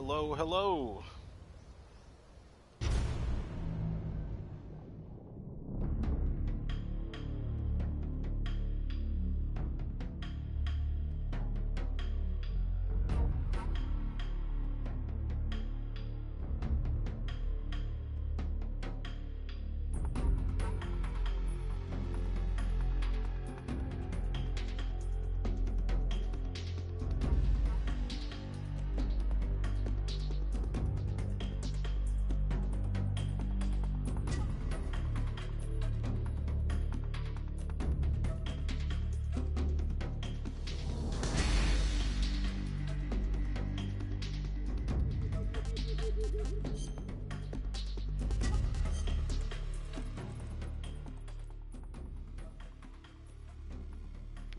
Hello, hello.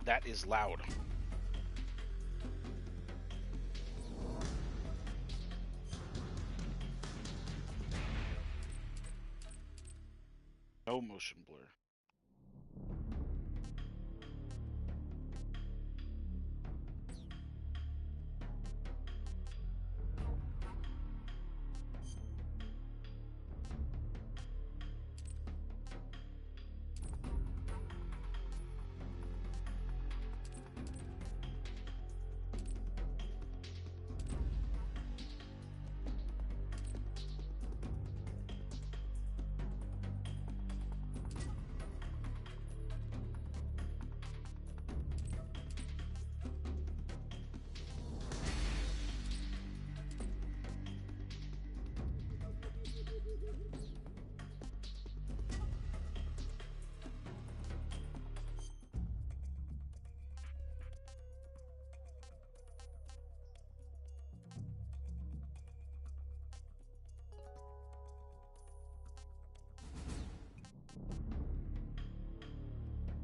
That is loud. No motion blur.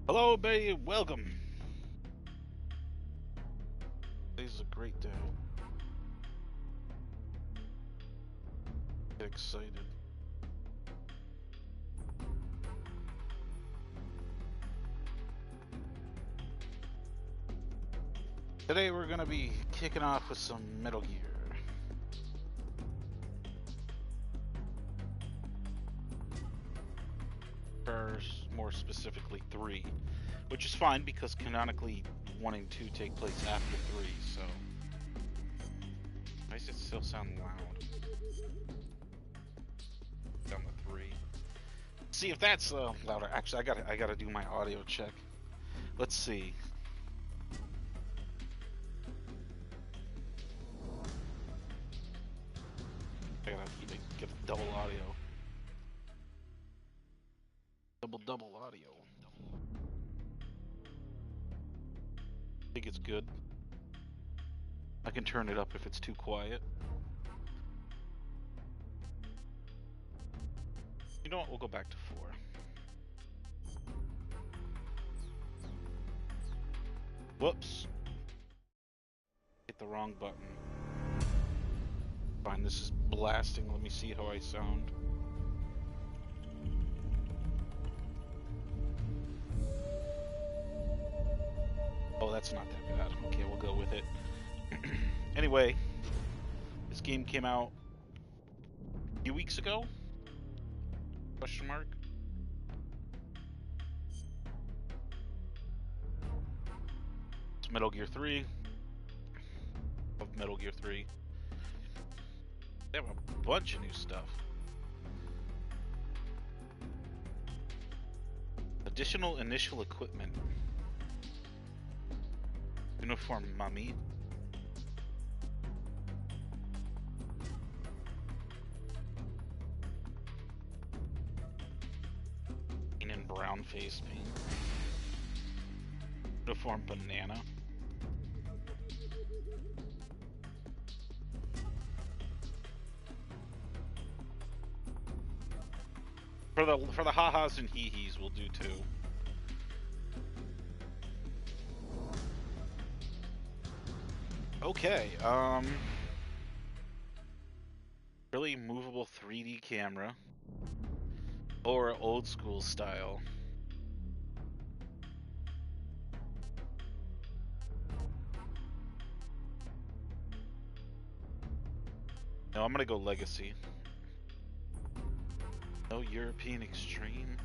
Hello, baby. Welcome. This is a great day. Get excited. Today we're going to be kicking off with some Metal Gear. Or more specifically 3. Which is fine because canonically 1 and 2 take place after 3, so... Why does it still sound loud? Down the 3. See if that's louder. Actually, I gotta do my audio check. Let's see. I gotta get double audio. Double audio. I think it's good. I can turn it up if it's too quiet. You know what? We'll go back to 4. Whoops. Hit the wrong button. Fine, this is blasting. Let me see how I sound. Oh, that's not that bad. Okay, we'll go with it. Anyway, this game came out a few weeks ago? Question mark? It's Metal Gear 3. Of Metal Gear 3. They have a bunch of new stuff. Additional initial equipment. Uniform mummy. Green and brown face paint. Uniform banana. For the ha-has and hee-hees, we'll do 2. Okay, really movable 3D camera or old school style. No, I'm gonna go Legacy. No European Extreme.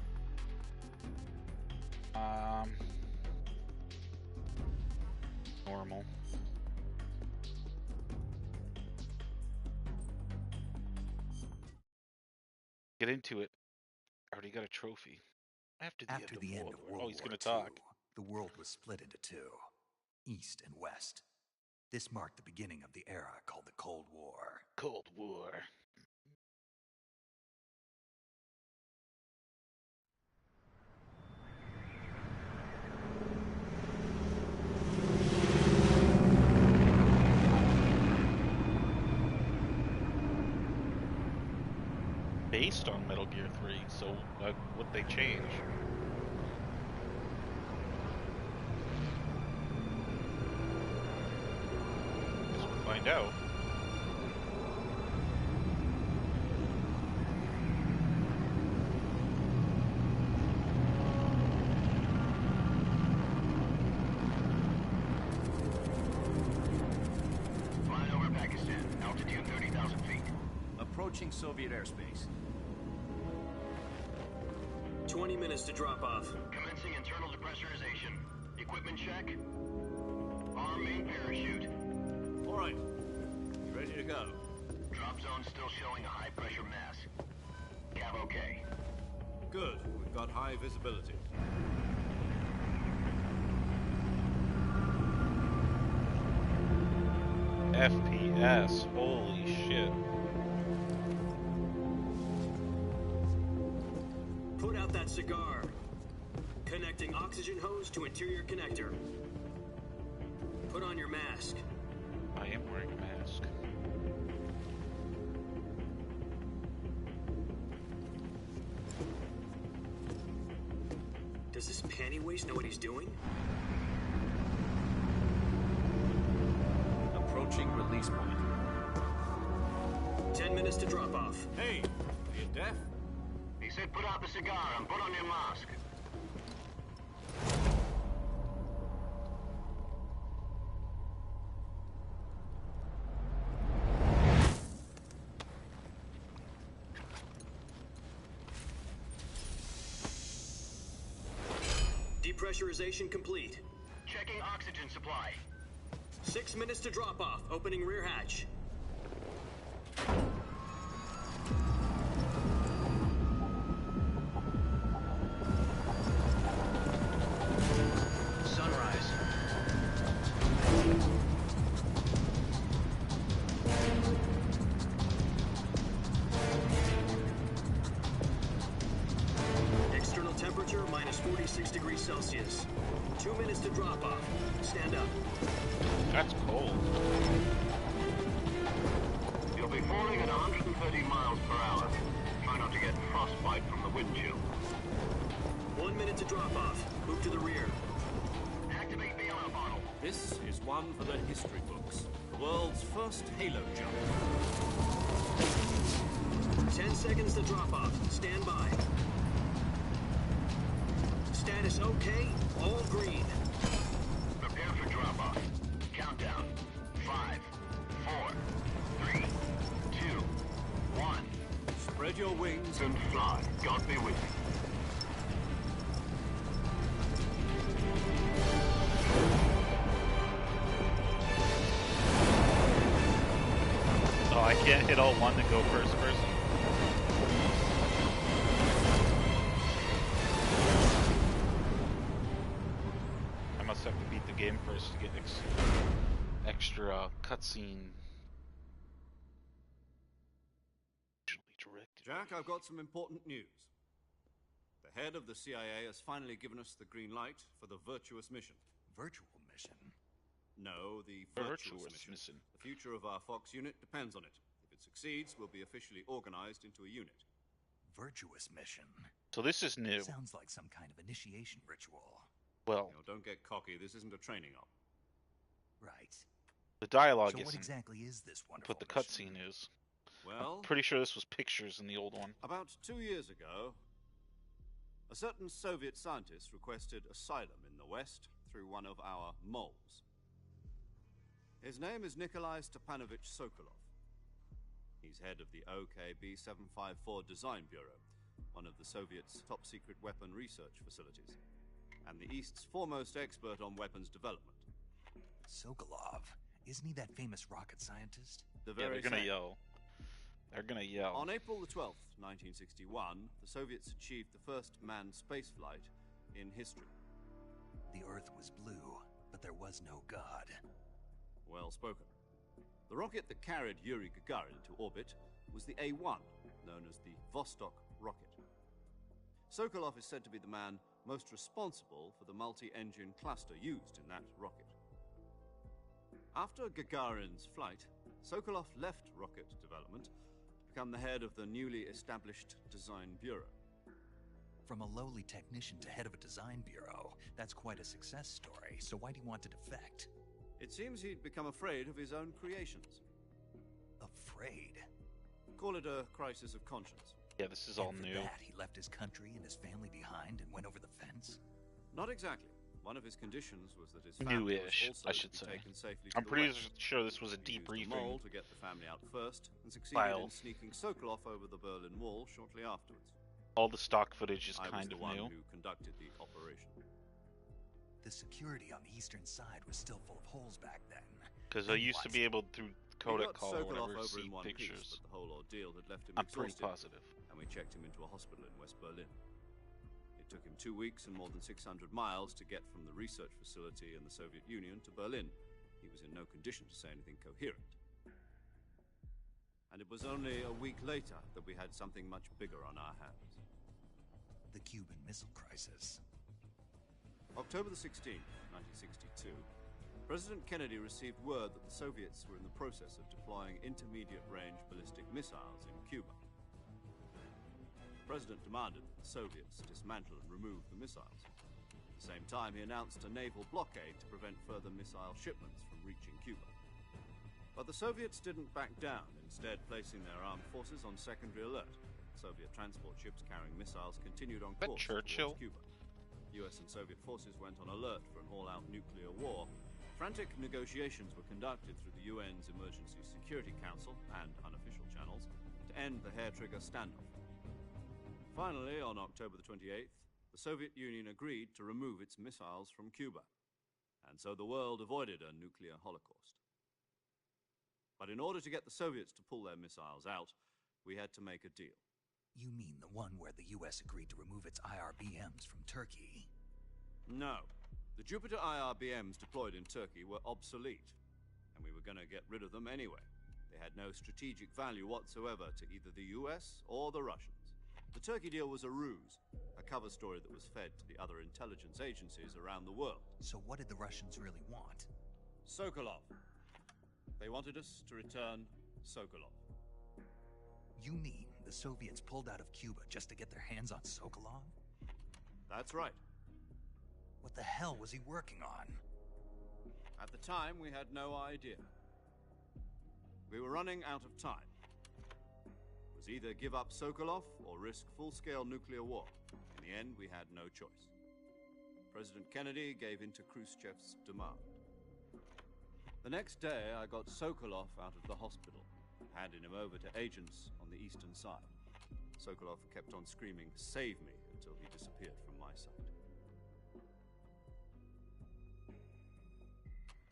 Normal. Get into it. I already got a trophy. After the end of World War. Oh, he's gonna talk. The world was split into two, East and West. This marked the beginning of the era called the Cold War. Cold War. Based on Metal Gear 3, so why would they change? Guess we'll find out. Flying over Pakistan, altitude 30,000 feet. Approaching Soviet airspace. 20 minutes to drop off. Commencing internal depressurization. Equipment check. Arm main parachute. All right. Ready to go. Drop zone still showing a high pressure mass. Cav okay. Good. We've got high visibility. FPS. Holy shit. Put out that cigar. Connecting oxygen hose to interior connector. Put on your mask. I am wearing a mask. Does this panty waste know what he's doing? Approaching release point. 10 minutes to drop off. Hey, are you deaf? He said put out the cigar and put on your mask. Depressurization complete. Checking oxygen supply. 6 minutes to drop off. Opening rear hatch. Sunrise. External temperature minus 46 degrees Celsius. 2 minutes to drop off. Stand up. That's cold. You'll be falling at 130 miles per hour. Try not to get frostbite from the wind chill. 1 minute to drop off. Move to the rear. Activate bailout bottle. This is one for the history books. The world's first Halo jump. 10 seconds to drop off. Stand by. Status okay. All green. Prepare for drop-off. Countdown. 5, 4, 3, 2, 1. Spread your wings And fly. God be with you. Oh, I can't hit all one to go first person. I must have to beat the game first to get extra cutscene. Directed. Jack, I've got some important news. The head of the CIA has finally given us the green light for the Virtuous mission. Virtual mission? No, the Virtuous Virtuous mission. The future of our Fox unit depends on it. If it succeeds, we'll be officially organized into a unit. Virtuous mission? So this is new. Sounds like some kind of initiation ritual. Well, Now, don't get cocky. This isn't a training op. Right. the dialogue So what isn't, exactly is this wonderful but the mission? cutscene is. Well, I'm pretty sure this was pictures in the old one. about 2 years ago, a certain Soviet scientist requested asylum in the West through one of our moles. His name is Nikolai Stepanovich Sokolov. He's head of the OKB 754 Design Bureau, one of the Soviets' top-secret weapon research facilities, and the East's foremost expert on weapons development. Sokolov, isn't he that famous rocket scientist? The Yeah, very they're gonna same. yell. They're gonna yell. On April the 12th, 1961, the Soviets achieved the first manned spaceflight in history. The Earth was blue, but there was no God. Well spoken. The rocket that carried Yuri Gagarin to orbit was the A-1, known as the Vostok rocket. Sokolov is said to be the man most responsible for the multi-engine cluster used in that rocket. After Gagarin's flight, Sokolov left rocket development to become the head of the newly established Design Bureau. From a lowly technician to head of a design bureau, that's quite a success story, so why do you want to defect? It seems he'd become afraid of his own creations. Afraid? Call it a crisis of conscience. Yeah, this is all And for new. that, he left his country and his family behind and went over the fence? Not exactly. One of his conditions was that his family Newish, was also I to should be say. taken safely to I'm the pretty west. sure this was a He used a mole debriefing. to get the family out first, and succeeded File. in sneaking Sokolov over the Berlin Wall shortly afterwards. All the stock footage is I was kind the of one new. who conducted the operation. The security on the eastern side was still full of holes back then. Because I Then used to what? be able, through We Kodak got call or Sokolov whatever, over see in one piece, pictures. but the whole ordeal had left him I'm pretty exhausted, positive. and we checked him into a hospital in West Berlin. It took him 2 weeks and more than 600 miles to get from the research facility in the Soviet Union to Berlin. He was in no condition to say anything coherent. And it was only a week later that we had something much bigger on our hands. The Cuban Missile Crisis. October the 16th, 1962, President Kennedy received word that the Soviets were in the process of deploying intermediate-range ballistic missiles in Cuba. The President demanded that the Soviets dismantle and remove the missiles. At the same time, he announced a naval blockade to prevent further missile shipments from reaching Cuba. But the Soviets didn't back down, instead placing their armed forces on secondary alert. Soviet transport ships carrying missiles continued on That course Churchill? towards Cuba. US and Soviet forces went on alert for an all-out nuclear war. Frantic negotiations were conducted through the UN's Emergency Security Council and unofficial channels to end the hair-trigger standoff. Finally, on October the 28th, the Soviet Union agreed to remove its missiles from Cuba, and so the world avoided a nuclear holocaust. But in order to get the Soviets to pull their missiles out, we had to make a deal. You mean the one where the US agreed to remove its IRBMs from Turkey? No. The Jupiter IRBMs deployed in Turkey were obsolete, and we were going to get rid of them anyway. They had no strategic value whatsoever to either the US or the Russians. The Turkey deal was a ruse, a cover story that was fed to the other intelligence agencies around the world. So what did the Russians really want? Sokolov. They wanted us to return Sokolov. You mean the Soviets pulled out of Cuba just to get their hands on Sokolov? That's right. What the hell was he working on? At the time, we had no idea. We were running out of time. It was either give up Sokolov or risk full-scale nuclear war. In the end, we had no choice. President Kennedy gave in to Khrushchev's demand. The next day, I got Sokolov out of the hospital, handing him over to agents on the eastern side. Sokolov kept on screaming, "Save me," until he disappeared from my sight.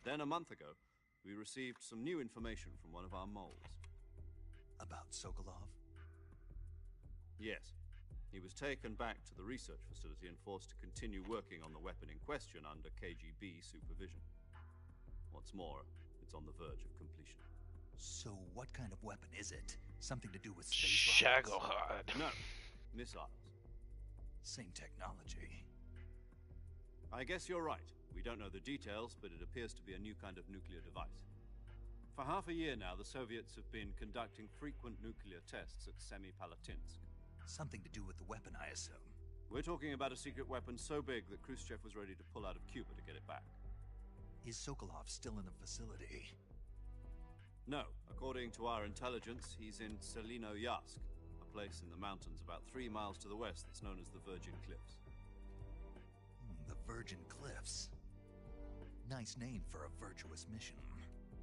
Then, a month ago, we received some new information from one of our moles. About Sokolov? Yes. He was taken back to the research facility and forced to continue working on the weapon in question under KGB supervision. What's more, it's on the verge of completion. So what kind of weapon is it? Something to do with space rockets? Shagohod. No, missiles. Same technology. I guess you're right. We don't know the details, but it appears to be a new kind of nuclear device. For half a year now, the Soviets have been conducting frequent nuclear tests at Semipalatinsk. Something to do with the weapon, I assume. We're talking about a secret weapon so big that Khrushchev was ready to pull out of Cuba to get it back. Is Sokolov still in the facility? No, according to our intelligence, he's in Selinoyarsk, a place in the mountains about 3 miles to the west that's known as the Virgin Cliffs. The Virgin Cliffs. Nice name for a virtuous mission.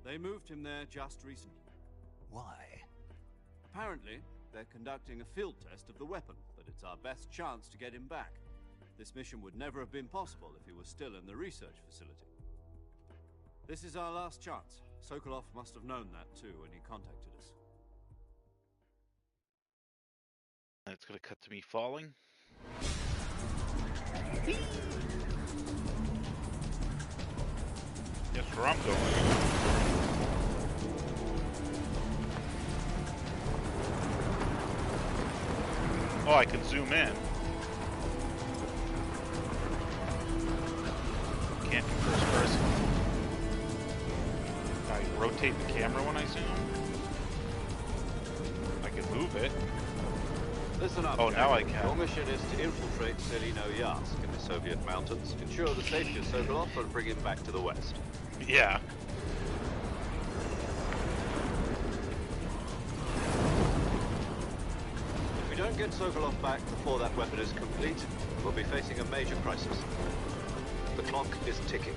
They moved him there just recently. Why? Apparently, they're conducting a field test of the weapon, but it's our best chance to get him back. This mission would never have been possible if he was still in the research facility. This is our last chance. Sokolov must have known that too when he contacted us. It's gonna cut to me falling. Guess where I'm going. Oh, I can zoom in. Can't do first person. I rotate the camera when I zoom. I can move it. Listen up. Oh, now I Captain. can. Your mission is to infiltrate Selino-Yarsk in the Soviet mountains, ensure the safety of Sokolov, and bring him back to the West. Yeah. If we don't get Sokolov back before that weapon is complete, we'll be facing a major crisis. The clock is ticking.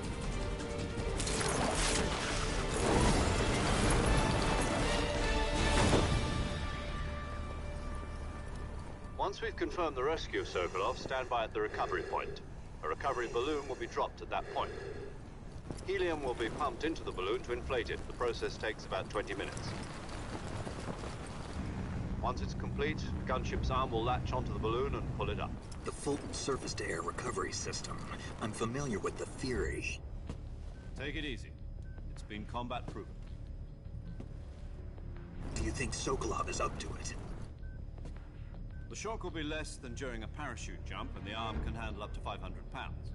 Once we've confirmed the rescue of Sokolov, stand by at the recovery point. A recovery balloon will be dropped at that point. Helium will be pumped into the balloon to inflate it. The process takes about 20 minutes. Once it's complete, the gunship's arm will latch onto the balloon and pull it up. The Fulton surface-to-air recovery system. I'm familiar with the theory. Take it easy. It's been combat proven. Do you think Sokolov is up to it? The shock will be less than during a parachute jump, and the arm can handle up to 500 pounds.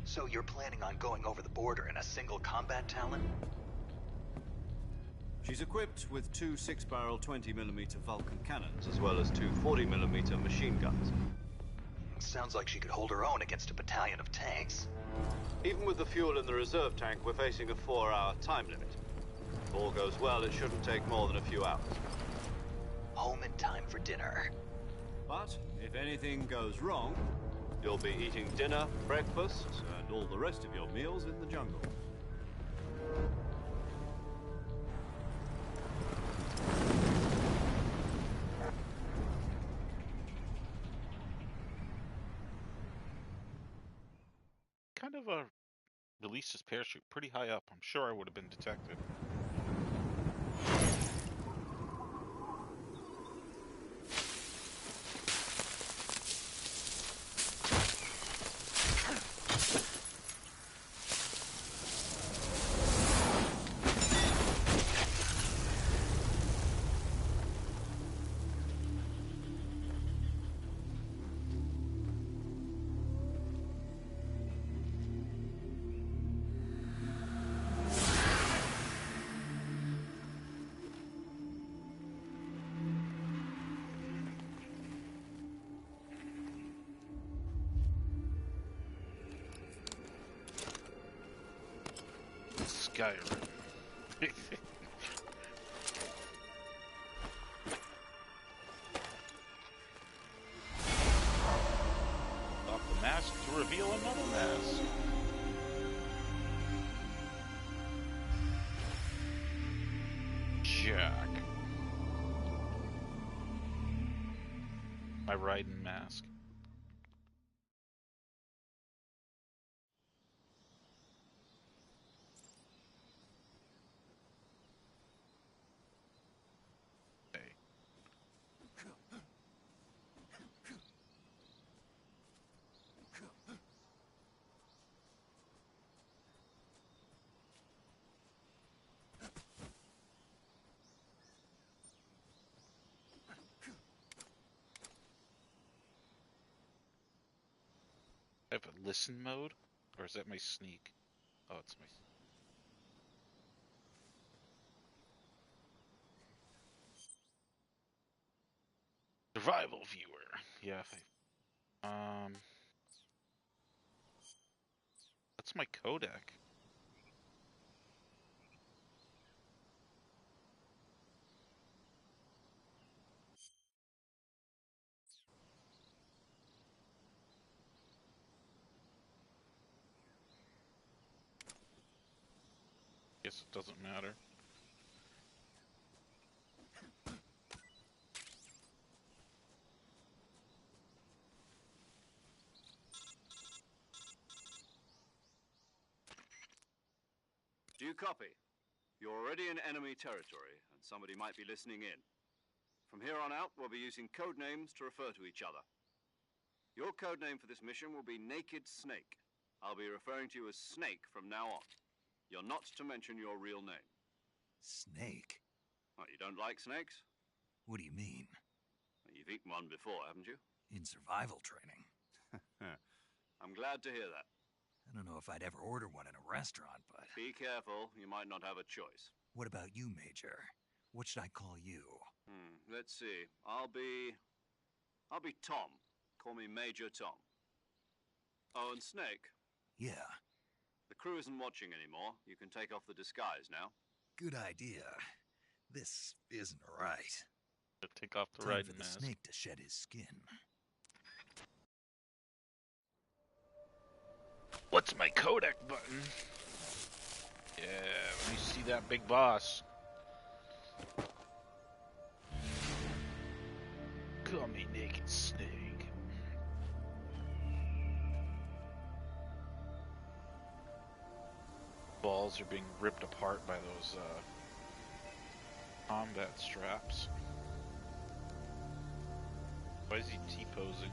So you're planning on going over the border in a single combat Talon? She's equipped with two 6-barrel 20mm Vulcan cannons, as well as two 40mm machine guns. Sounds like she could hold her own against a battalion of tanks. Even with the fuel in the reserve tank, we're facing a 4-hour time limit. If all goes well, it shouldn't take more than a few hours. Home in time for dinner. But if anything goes wrong, you'll be eating dinner, breakfast, and all the rest of your meals in the jungle. Kind of released his parachute pretty high up. I'm sure I would have been detected. Skyrim. Off the mask to reveal another mask. Jack. My Raiden mask. I have a listen mode? Or is that my sneak? Oh, it's my... Survival viewer. Yeah, if I... That's my codec. Guess it doesn't matter. you copy? You're already in enemy territory, and somebody might be listening in. From here on out, we'll be using code names to refer to each other. Your code name for this mission will be Naked Snake. I'll be referring to you as Snake from now on. You're not to mention your real name. Snake? What, you don't like snakes? What do you mean? You've eaten one before, haven't you? In survival training. I'm glad to hear that. I don't know if I'd ever order one in a restaurant, but... Be careful, you might not have a choice. What about you, Major? What should I call you? Let's see. I'll be Tom. Call me Major Tom. Oh, and Snake. Yeah. The crew isn't watching anymore. You can take off the disguise now. Good idea. This isn't right. Take off the Time riding for the mask. snake to shed his skin. What's my codec button? Yeah, let me see that big boss. Call me Naked Snake. Balls are being ripped apart by those combat straps. Why is he T-posing?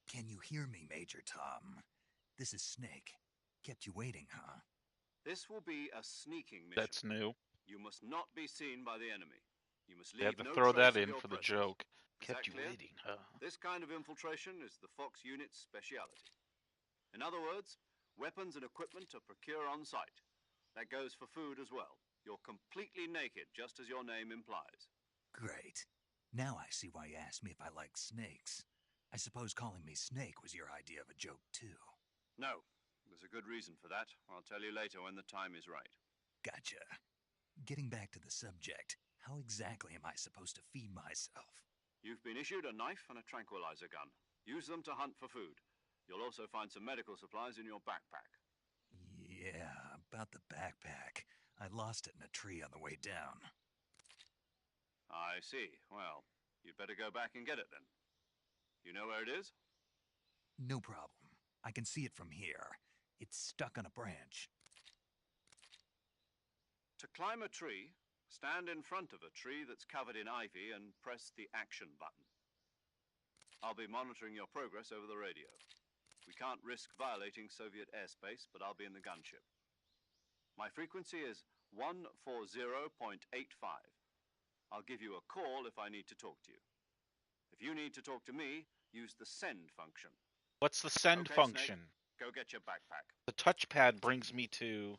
Can you hear me, Major Tom? This is Snake. Kept you waiting, huh? This will be a sneaking mission. That's new. You must not be seen by the enemy. You must They leave had to no throw trace that of in your for the presence. joke. Is Kept that you clear? waiting, huh? This kind of infiltration is the Fox unit's speciality. In other words, weapons and equipment are procured on site. That goes for food as well. You're completely naked, just as your name implies. Great. Now I see why you asked me if I like snakes. I suppose calling me Snake was your idea of a joke, too. No, there's a good reason for that. I'll tell you later when the time is right. Gotcha. Getting back to the subject, how exactly am I supposed to feed myself? You've been issued a knife and a tranquilizer gun. Use them to hunt for food. You'll also find some medical supplies in your backpack. Yeah, about the backpack. I lost it in a tree on the way down. I see. Well, you'd better go back and get it then. You know where it is? No problem. I can see it from here. It's stuck on a branch. To climb a tree, stand in front of a tree that's covered in ivy and press the action button. I'll be monitoring your progress over the radio. We can't risk violating Soviet airspace, but I'll be in the gunship. My frequency is 140.85. I'll give you a call if I need to talk to you. If you need to talk to me, use the send function. What's the send Okay, function? Snake, go get your backpack. The touchpad brings me to...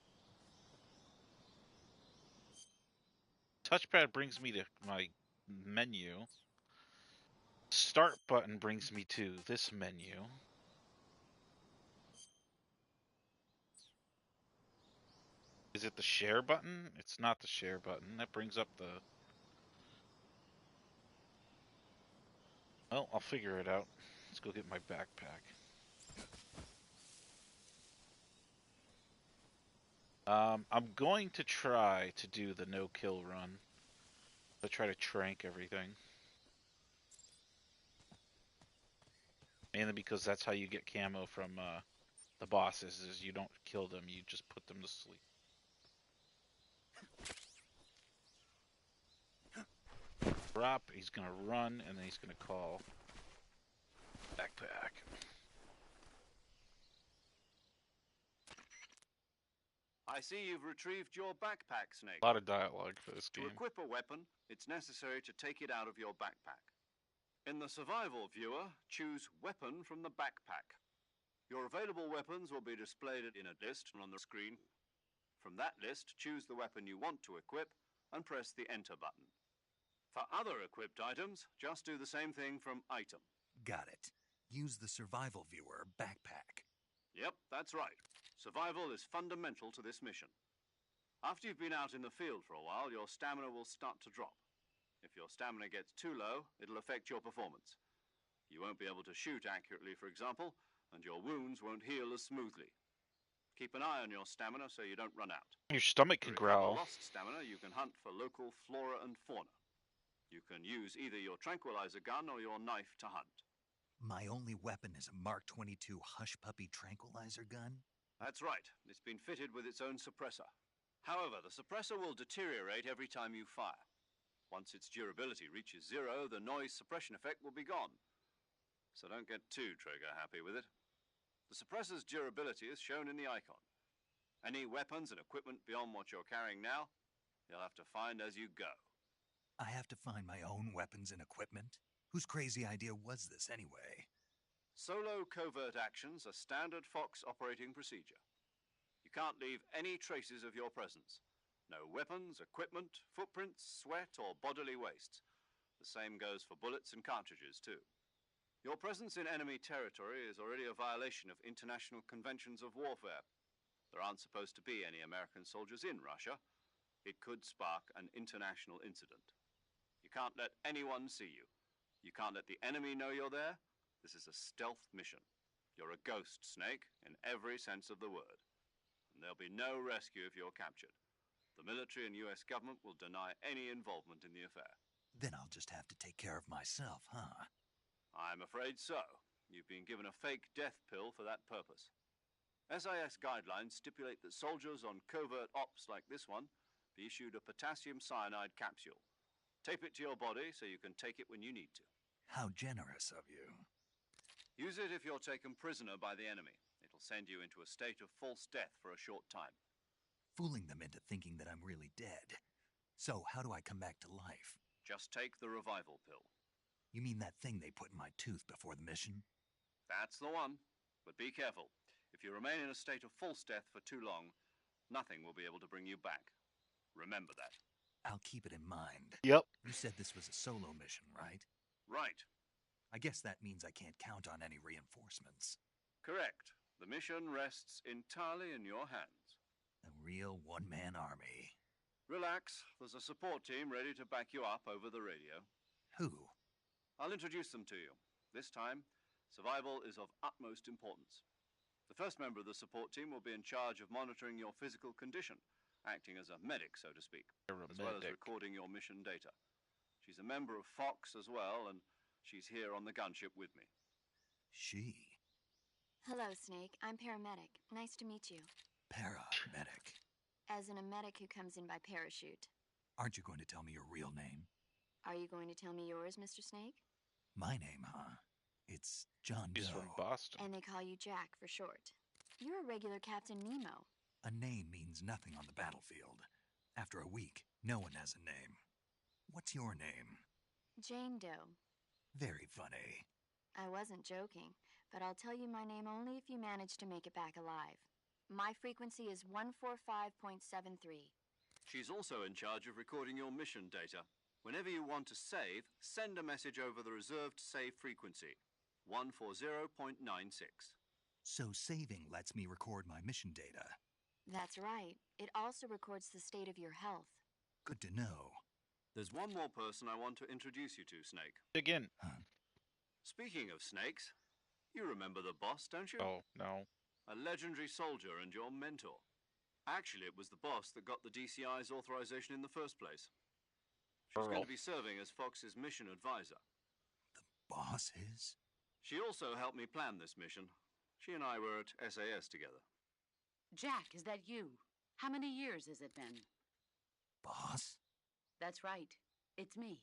Touchpad brings me to my menu. Start button brings me to this menu. Is it the share button? It's not the share button. That brings up the... Well, I'll figure it out. Let's go get my backpack. I'm going to try to do the no-kill run. I'll try to trank everything. Mainly because that's how you get camo from the bosses, is you don't kill them, you just put them to sleep. Drop, he's gonna run, and then he's gonna call backpack. I see you've retrieved your backpack, Snake. A lot of dialogue for this To game. equip a weapon, it's necessary to take it out of your backpack. In the survival viewer, choose Weapon from the backpack. Your available weapons will be displayed in a list on the screen. From that list, choose the weapon you want to equip and press the Enter button. For other equipped items, just do the same thing from Item. Got it. Use the survival viewer backpack. Yep, that's right. Survival is fundamental to this mission. After you've been out in the field for a while, your stamina will start to drop. If your stamina gets too low, it'll affect your performance. You won't be able to shoot accurately, for example, and your wounds won't heal as smoothly. Keep an eye on your stamina so you don't run out. Your stomach To can recover growl. lost stamina, you can hunt for local flora and fauna. You can use either your tranquilizer gun or your knife to hunt. My only weapon is a Mark 22 Hush Puppy tranquilizer gun? That's right. It's been fitted with its own suppressor. However, the suppressor will deteriorate every time you fire. Once its durability reaches zero, the noise suppression effect will be gone. So don't get too trigger-happy with it. The suppressor's durability is shown in the icon. Any weapons and equipment beyond what you're carrying now, you'll have to find as you go. I have to find my own weapons and equipment? Whose crazy idea was this anyway? Solo covert actions are standard Fox operating procedure. You can't leave any traces of your presence. No weapons, equipment, footprints, sweat, or bodily wastes. The same goes for bullets and cartridges, too. Your presence in enemy territory is already a violation of international conventions of warfare. There aren't supposed to be any American soldiers in Russia. It could spark an international incident. You can't let anyone see you. You can't let the enemy know you're there. This is a stealth mission. You're a ghost, Snake, in every sense of the word. And there'll be no rescue if you're captured. The military and US government will deny any involvement in the affair. Then I'll just have to take care of myself, huh? I'm afraid so. You've been given a fake death pill for that purpose. SIS guidelines stipulate that soldiers on covert ops like this one be issued a potassium cyanide capsule. Tape it to your body so you can take it when you need to. How generous of you. Use it if you're taken prisoner by the enemy. It'll send you into a state of false death for a short time. Fooling them into thinking that I'm really dead. So how do I come back to life? Just take the revival pill. You mean that thing they put in my tooth before the mission? That's the one. But be careful. If you remain in a state of false death for too long, nothing will be able to bring you back. Remember that. I'll keep it in mind. Yep. You said this was a solo mission, right? Right. I guess that means I can't count on any reinforcements. Correct. The mission rests entirely in your hands. A real one-man army. Relax. There's a support team ready to back you up over the radio. Who? I'll introduce them to you. This time, survival is of utmost importance. The first member of the support team will be in charge of monitoring your physical condition, acting as a medic, so to speak, as well as recording your mission data. She's a member of Fox as well, and she's here on the gunship with me. She? Hello, Snake. I'm paramedic. Nice to meet you. Paramedic. As in a medic who comes in by parachute. Aren't you going to tell me your real name? Are you going to tell me yours, Mr. Snake? My name, huh? It's John Doe. He's from Boston. And they call you Jack for short. You're a regular Captain Nemo. A name means nothing on the battlefield. After a week, no one has a name. What's your name? Jane Doe. Very funny. I wasn't joking, but I'll tell you my name only if you manage to make it back alive. My frequency is 145.73. She's also in charge of recording your mission data. Whenever you want to save, send a message over the reserved save frequency, 140.96. So saving lets me record my mission data. That's right. It also records the state of your health. Good to know. There's one more person I want to introduce you to, Snake. Again. Speaking of snakes, you remember the boss, don't you? Oh, no. A legendary soldier and your mentor. Actually, it was the boss that got the DCI's authorization in the first place. She's going to be serving as Fox's mission advisor. The boss is? She also helped me plan this mission. She and I were at SAS together. Jack, is that you? How many years has it been? Boss? That's right. It's me.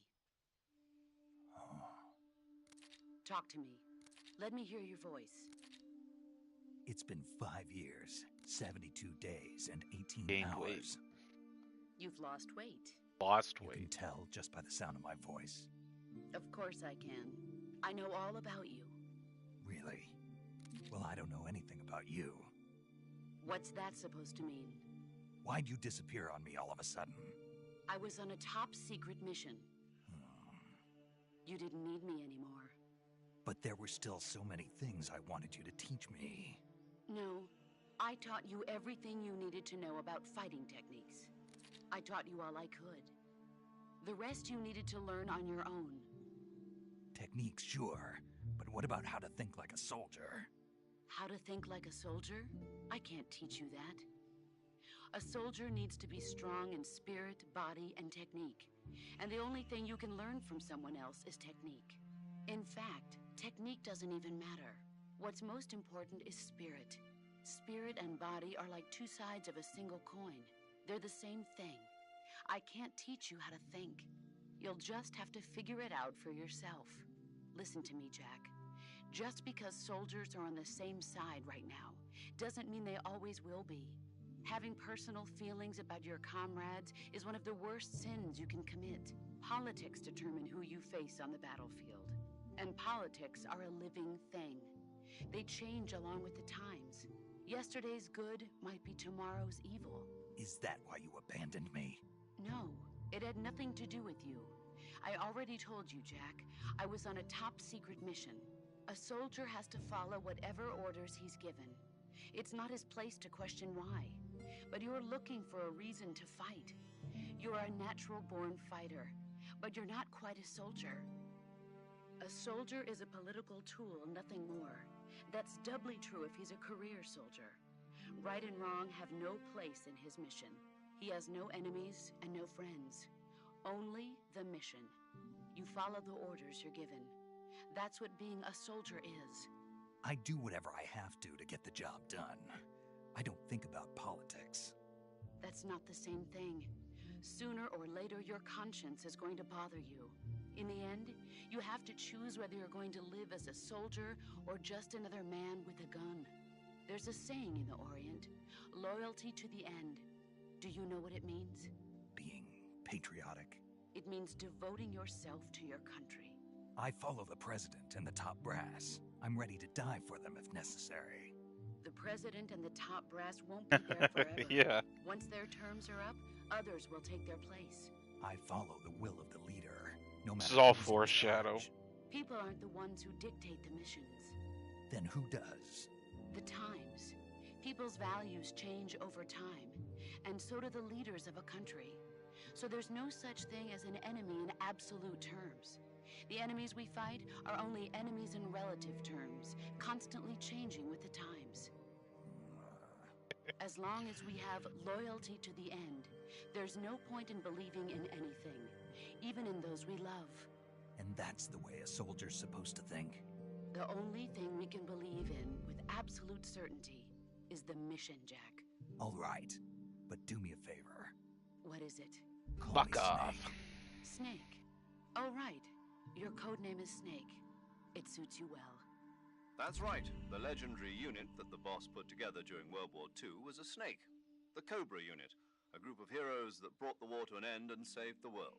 Oh. Talk to me. Let me hear your voice. It's been 5 years, 72 days, and 18 Gained hours. weight. You've lost weight. Lost You weight. can tell just by the sound of my voice. Of course I can. I know all about you. Really? Well, I don't know anything about you. What's that supposed to mean? Why'd you disappear on me all of a sudden? I was on a top secret mission. You didn't need me anymore. But there were still so many things I wanted you to teach me. No, I taught you everything you needed to know about fighting techniques. I taught you all I could. The rest you needed to learn on your own. Techniques, sure. But what about how to think like a soldier? How to think like a soldier? I can't teach you that. A soldier needs to be strong in spirit, body, and technique. And the only thing you can learn from someone else is technique. In fact, technique doesn't even matter. What's most important is spirit. Spirit and body are like two sides of a single coin. They're the same thing. I can't teach you how to think. You'll just have to figure it out for yourself. Listen to me, Jack. Just because soldiers are on the same side right now doesn't mean they always will be. Having personal feelings about your comrades is one of the worst sins you can commit. Politics determine who you face on the battlefield. And politics are a living thing. They change along with the times. Yesterday's good might be tomorrow's evil. Is that why you abandoned me? No, it had nothing to do with you. I already told you, Jack. I was on a top-secret mission. A soldier has to follow whatever orders he's given. It's not his place to question why. But you're looking for a reason to fight. You're a natural-born fighter, but you're not quite a soldier. A soldier is a political tool, nothing more. That's doubly true if he's a career soldier. Right and wrong have no place in his mission. He has no enemies and no friends. Only the mission. You follow the orders you're given. That's what being a soldier is. I do whatever I have to get the job done. I don't think about politics. That's not the same thing. Sooner or later, your conscience is going to bother you. In the end, you have to choose whether you're going to live as a soldier or just another man with a gun. There's a saying in the Orient, loyalty to the end. Do you know what it means? Being patriotic. It means devoting yourself to your country. I follow the president and the top brass. I'm ready to die for them if necessary. The president and the top brass won't be there forever. Yeah. Once their terms are up, others will take their place. I follow the will of the leader, no matter This is all who's in foreshadow. charge. People aren't the ones who dictate the missions. Then who does? The times. People's values change over time, and so do the leaders of a country. So there's no such thing as an enemy in absolute terms. The enemies we fight are only enemies in relative terms, constantly changing with the times. As long as we have loyalty to the end, there's no point in believing in anything, even in those we love. And that's the way a soldier's supposed to think? The only thing we can believe in with absolute certainty is the mission, Jack. All right, but do me a favor. What is it? Call Fuck me off. Snake. Snake. Oh, right. Your codename is Snake. It suits you well. That's right. The legendary unit that the boss put together during World War II was a snake. The Cobra unit, a group of heroes that brought the war to an end and saved the world.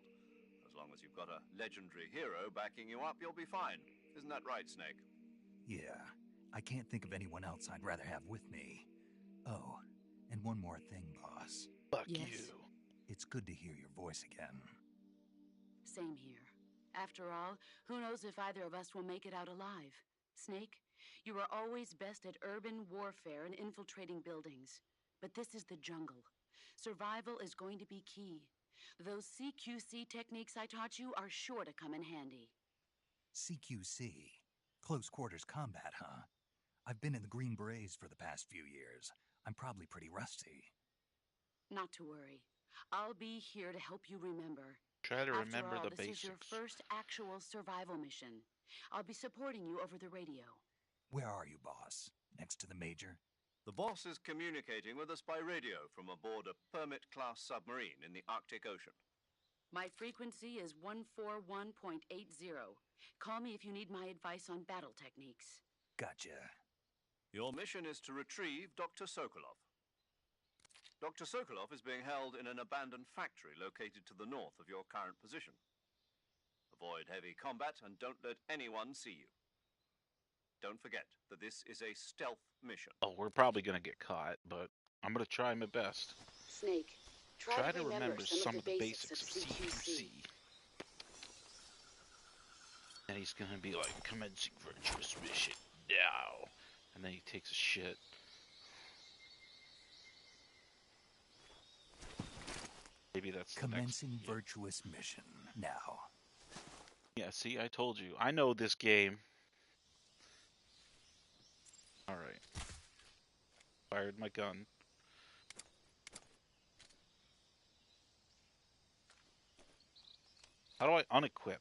As long as you've got a legendary hero backing you up, you'll be fine. Isn't that right, Snake? Yeah, I can't think of anyone else I'd rather have with me. Oh, and one more thing, boss. Fuck Yes. you. It's good to hear your voice again. Same here. After all, who knows if either of us will make it out alive? Snake, you are always best at urban warfare and infiltrating buildings. But this is the jungle. Survival is going to be key. Those CQC techniques I taught you are sure to come in handy. CQC? Close quarters combat, huh? I've been in the Green Berets for the past few years. I'm probably pretty rusty. Not to worry. I'll be here to help you remember. Try to After remember all, the this basics. is your first actual survival mission. I'll be supporting you over the radio. Where are you, boss? Next to the Major? The boss is communicating with us by radio from aboard a Permit-class submarine in the Arctic Ocean. My frequency is 141.80. Call me if you need my advice on battle techniques. Gotcha. Your mission is to retrieve Dr. Sokolov. Dr. Sokolov is being held in an abandoned factory located to the north of your current position. Avoid heavy combat and don't let anyone see you. Don't forget that this is a stealth mission. Oh, we're probably gonna get caught, but I'm gonna try my best. Snake, Try to remember some of the basics of CQC. And he's gonna be like, commencing virtuous mission now. And then he takes a shit. Maybe that's the next. Commencing virtuous mission now. Yeah, see, I told you. I know this game. Alright. Fired my gun. How do I unequip?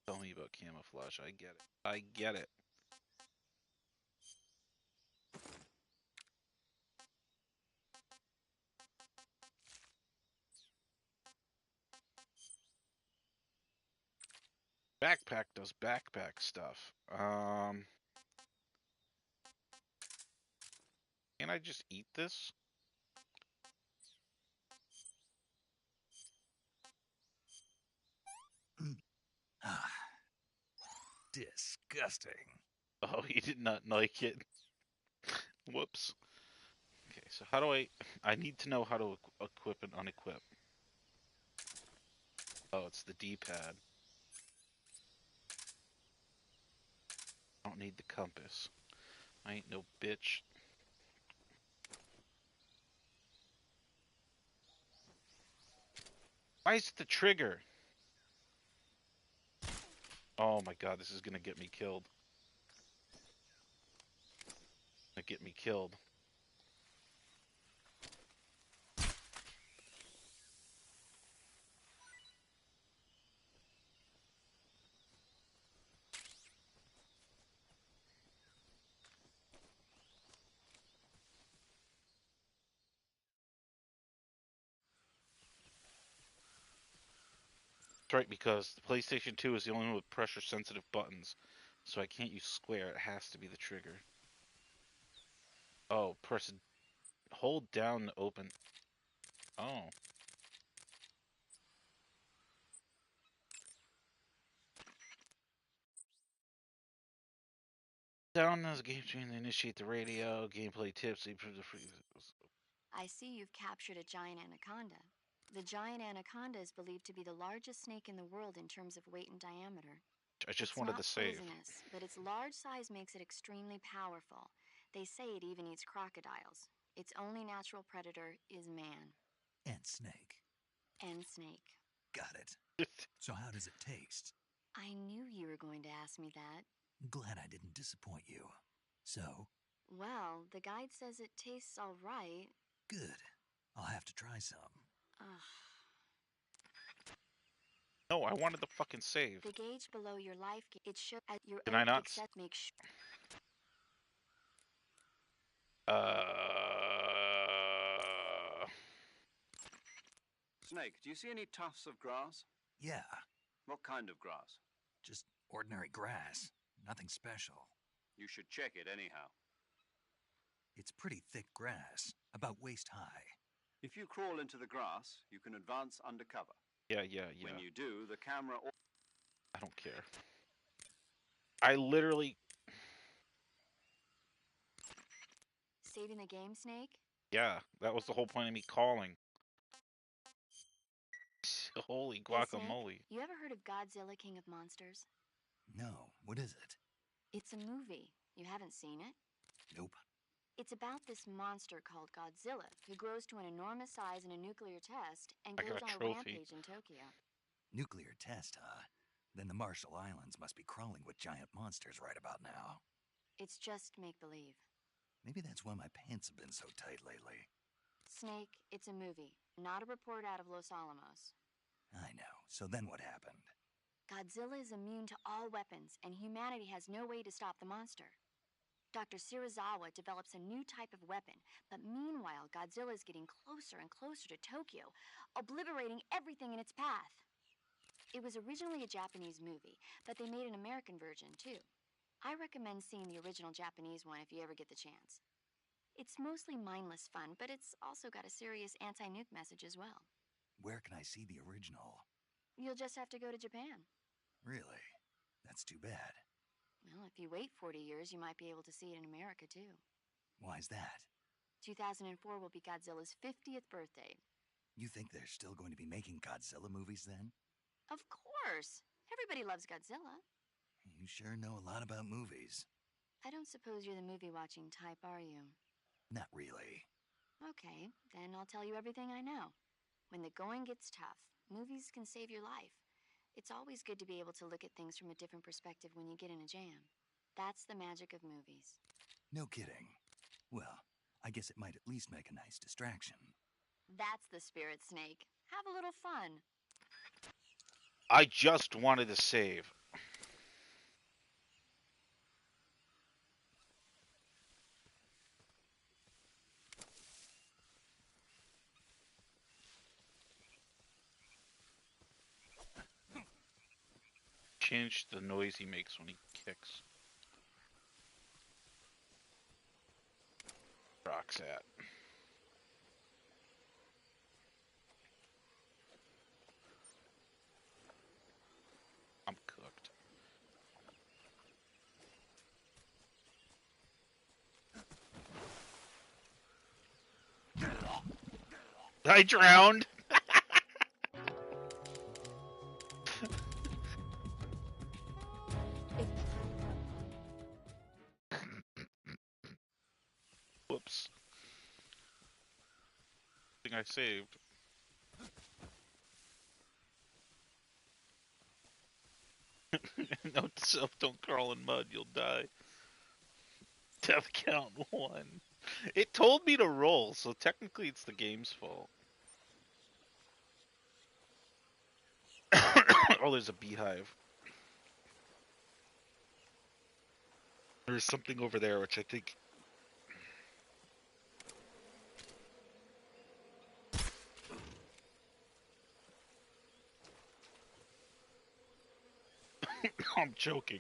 Tell me about camouflage. I get it. I get it. Backpack does backpack stuff. Can I just eat this? Ah, disgusting. Oh, he did not like it. Whoops. Okay, so how do I need to know how to equip and unequip. Oh, it's the D-pad. I don't need the compass. I ain't no bitch. Why is it the trigger? Oh my god, this is gonna get me killed. Get me killed. That's right, because the PlayStation 2 is the only one with pressure-sensitive buttons, so I can't use square. It has to be the trigger. Oh, hold down to open. Oh. Down as a game screen, initiate the radio, gameplay tips, improve the free. I see you've captured a giant anaconda. The giant anaconda is believed to be the largest snake in the world in terms of weight and diameter. I just It's wanted not to save. poisonous, but its large size makes it extremely powerful. They say it even eats crocodiles. Its only natural predator is man. And snake. And snake. Got it. So how does it taste? I knew you were going to ask me that. Glad I didn't disappoint you. So? Well, the guide says it tastes all right. Good. I'll have to try some. No, I wanted to fucking save. The gauge below your life, it should at your Can I not? make sure. Snake, do you see any tufts of grass? Yeah. What kind of grass? Just ordinary grass. Nothing special. You should check it anyhow. It's pretty thick grass, about waist high. If you crawl into the grass, you can advance undercover. Yeah. When you do, the camera... I don't care. I literally... Saving the game, Snake? Yeah, that was the whole point of me calling. Holy guacamole. Hey, you ever heard of Godzilla King of Monsters? No, what is it? It's a movie. You haven't seen it? Nope. It's about this monster called Godzilla, who grows to an enormous size in a nuclear test and goes on a rampage in Tokyo. Nuclear test, huh? Then the Marshall Islands must be crawling with giant monsters right about now. It's just make-believe. Maybe that's why my pants have been so tight lately. Snake, it's a movie, not a report out of Los Alamos. I know. So then what happened? Godzilla is immune to all weapons, and humanity has no way to stop the monster. Dr. Serizawa develops a new type of weapon, but meanwhile, Godzilla is getting closer and closer to Tokyo, obliterating everything in its path. It was originally a Japanese movie, but they made an American version, too. I recommend seeing the original Japanese one if you ever get the chance. It's mostly mindless fun, but it's also got a serious anti-nuke message as well. Where can I see the original? You'll just have to go to Japan. Really? That's too bad. Well, if you wait 40 years, you might be able to see it in America, too. Why's that? 2004 will be Godzilla's 50th birthday. You think they're still going to be making Godzilla movies then? Of course! Everybody loves Godzilla. You sure know a lot about movies. I don't suppose you're the movie-watching type, are you? Not really. Okay, then I'll tell you everything I know. When the going gets tough, movies can save your life. It's always good to be able to look at things from a different perspective when you get in a jam. That's the magic of movies. No kidding. Well, I guess it might at least make a nice distraction. That's the spirit, Snake. Have a little fun. I just wanted to save. Change the noise he makes when he kicks. Rocks at. I'm cooked. I drowned. Whoops. I think I saved. Note to self, don't crawl in mud, you'll die. Death count 1. It told me to roll, so technically it's the game's fault. Oh, there's a beehive. There's something over there, which I think... I'm joking.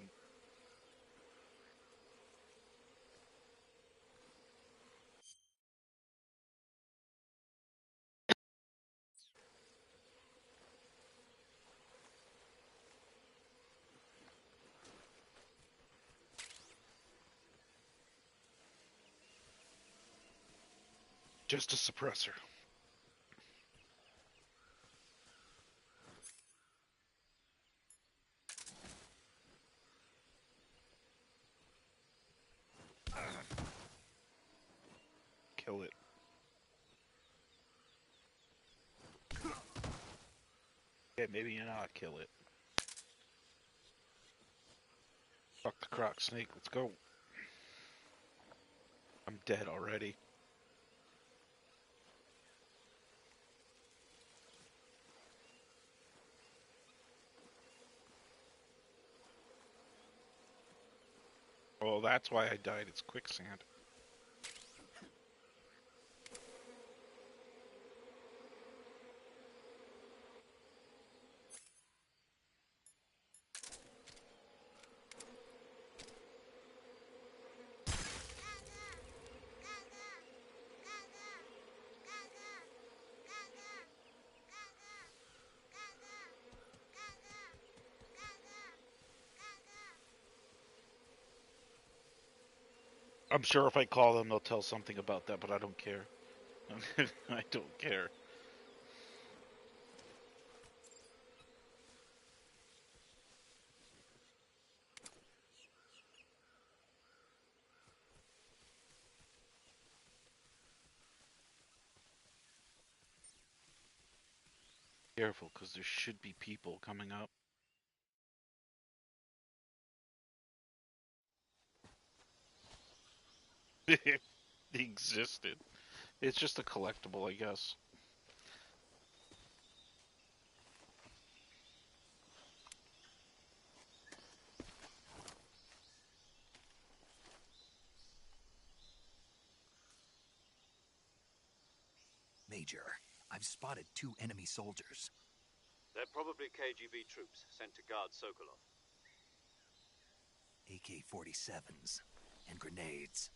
Just a suppressor. Kill it. Yeah, maybe not kill it. Fuck the croc snake, let's go. I'm dead already. Oh, that's why I died. It's quicksand. I'm sure if I call them, they'll tell something about that, but I don't care. I don't care. Careful, because there should be people coming up. They existed. It's just a collectible, I guess. Major, I've spotted 2 enemy soldiers. They're probably KGB troops sent to guard Sokolov. AK-47s and grenades.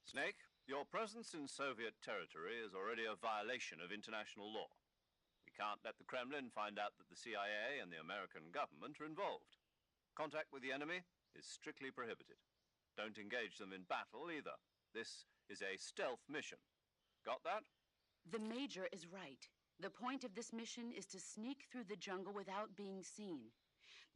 Snake, your presence in Soviet territory is already a violation of international law. We can't let the Kremlin find out that the CIA and the American government are involved. Contact with the enemy is strictly prohibited. Don't engage them in battle either. This is a stealth mission. Got that? The Major is right. The point of this mission is to sneak through the jungle without being seen.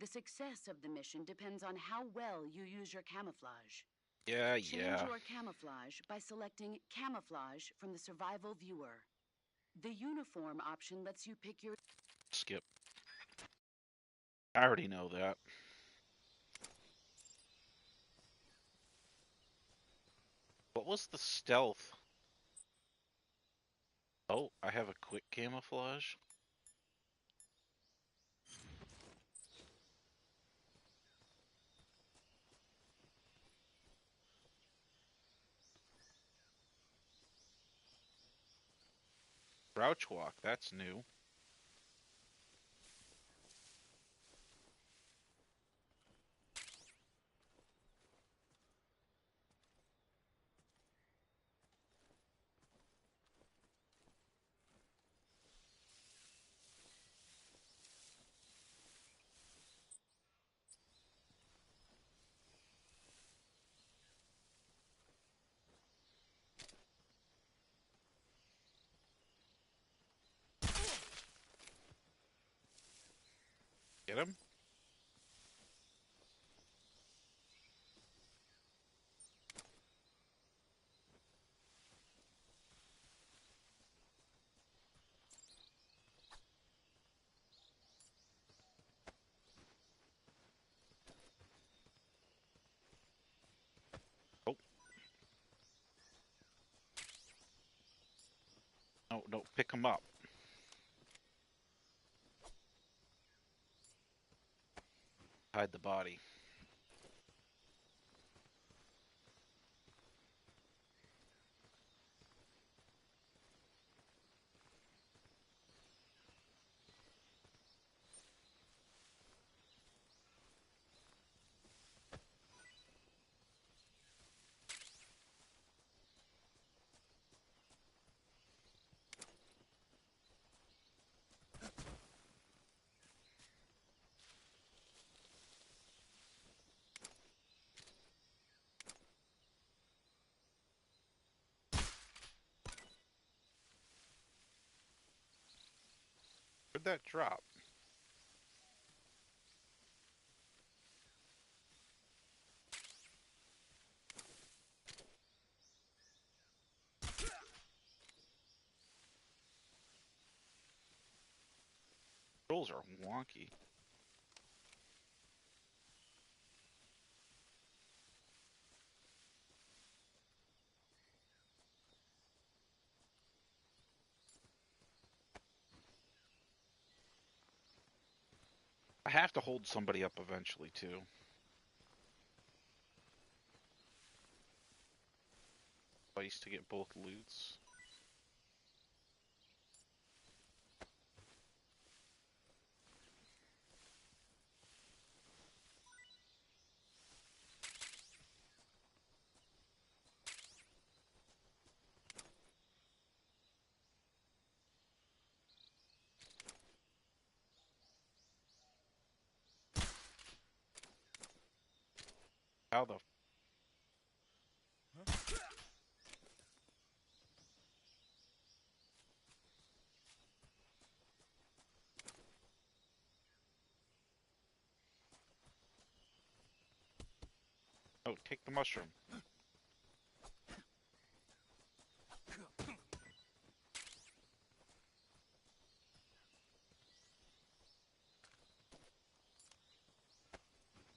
The success of the mission depends on how well you use your camouflage. Yeah. Change your camouflage by selecting Camouflage from the Survival Viewer. The uniform option lets you pick your... Skip. I already know that. What was the stealth? Oh, I have a quick camouflage. Crouch walk, that's new. Get him? Oh. No, pick him up. Hide the body. Where'd that drop? Controls are wonky. I have to hold somebody up eventually, too. Place to get both loots. How the... Oh, take the mushroom.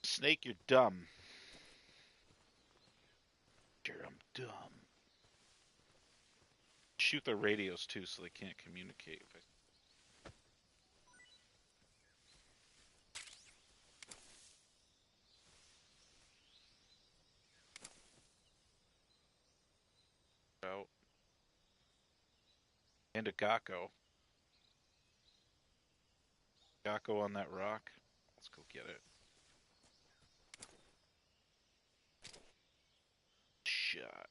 Snake, you're dumb. I'm dumb. Shoot their radios too, so they can't communicate. Out. And a Gakko. Gakko on that rock. Let's go get it. Shot.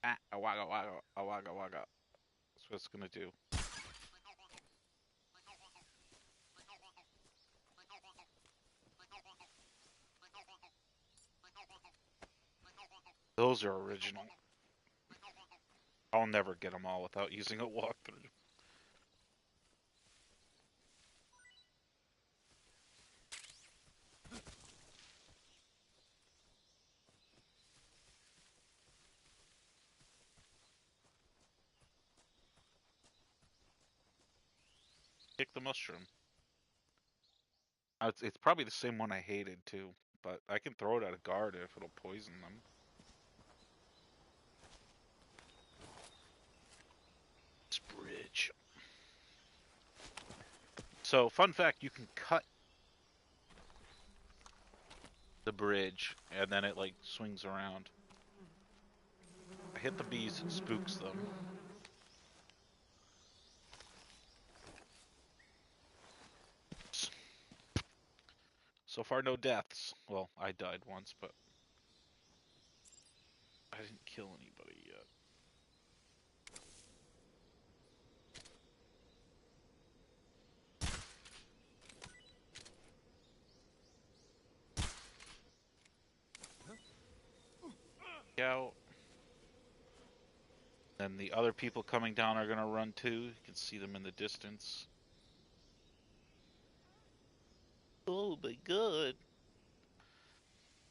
Ah, awaga, waga, awaga, waga. That's what it's gonna do. Those are original. I'll never get them all without using a walkthrough. pick the mushroom. It's probably the same one I hated too, but I can throw it at a guard if it'll poison them. This bridge. So, fun fact, you can cut the bridge and then it like swings around. I hit the bees, it spooks them. So far, no deaths. Well, I died once, but I didn't kill anybody yet. Out. Then the other people coming down are gonna run too. You can see them in the distance. Oh my god.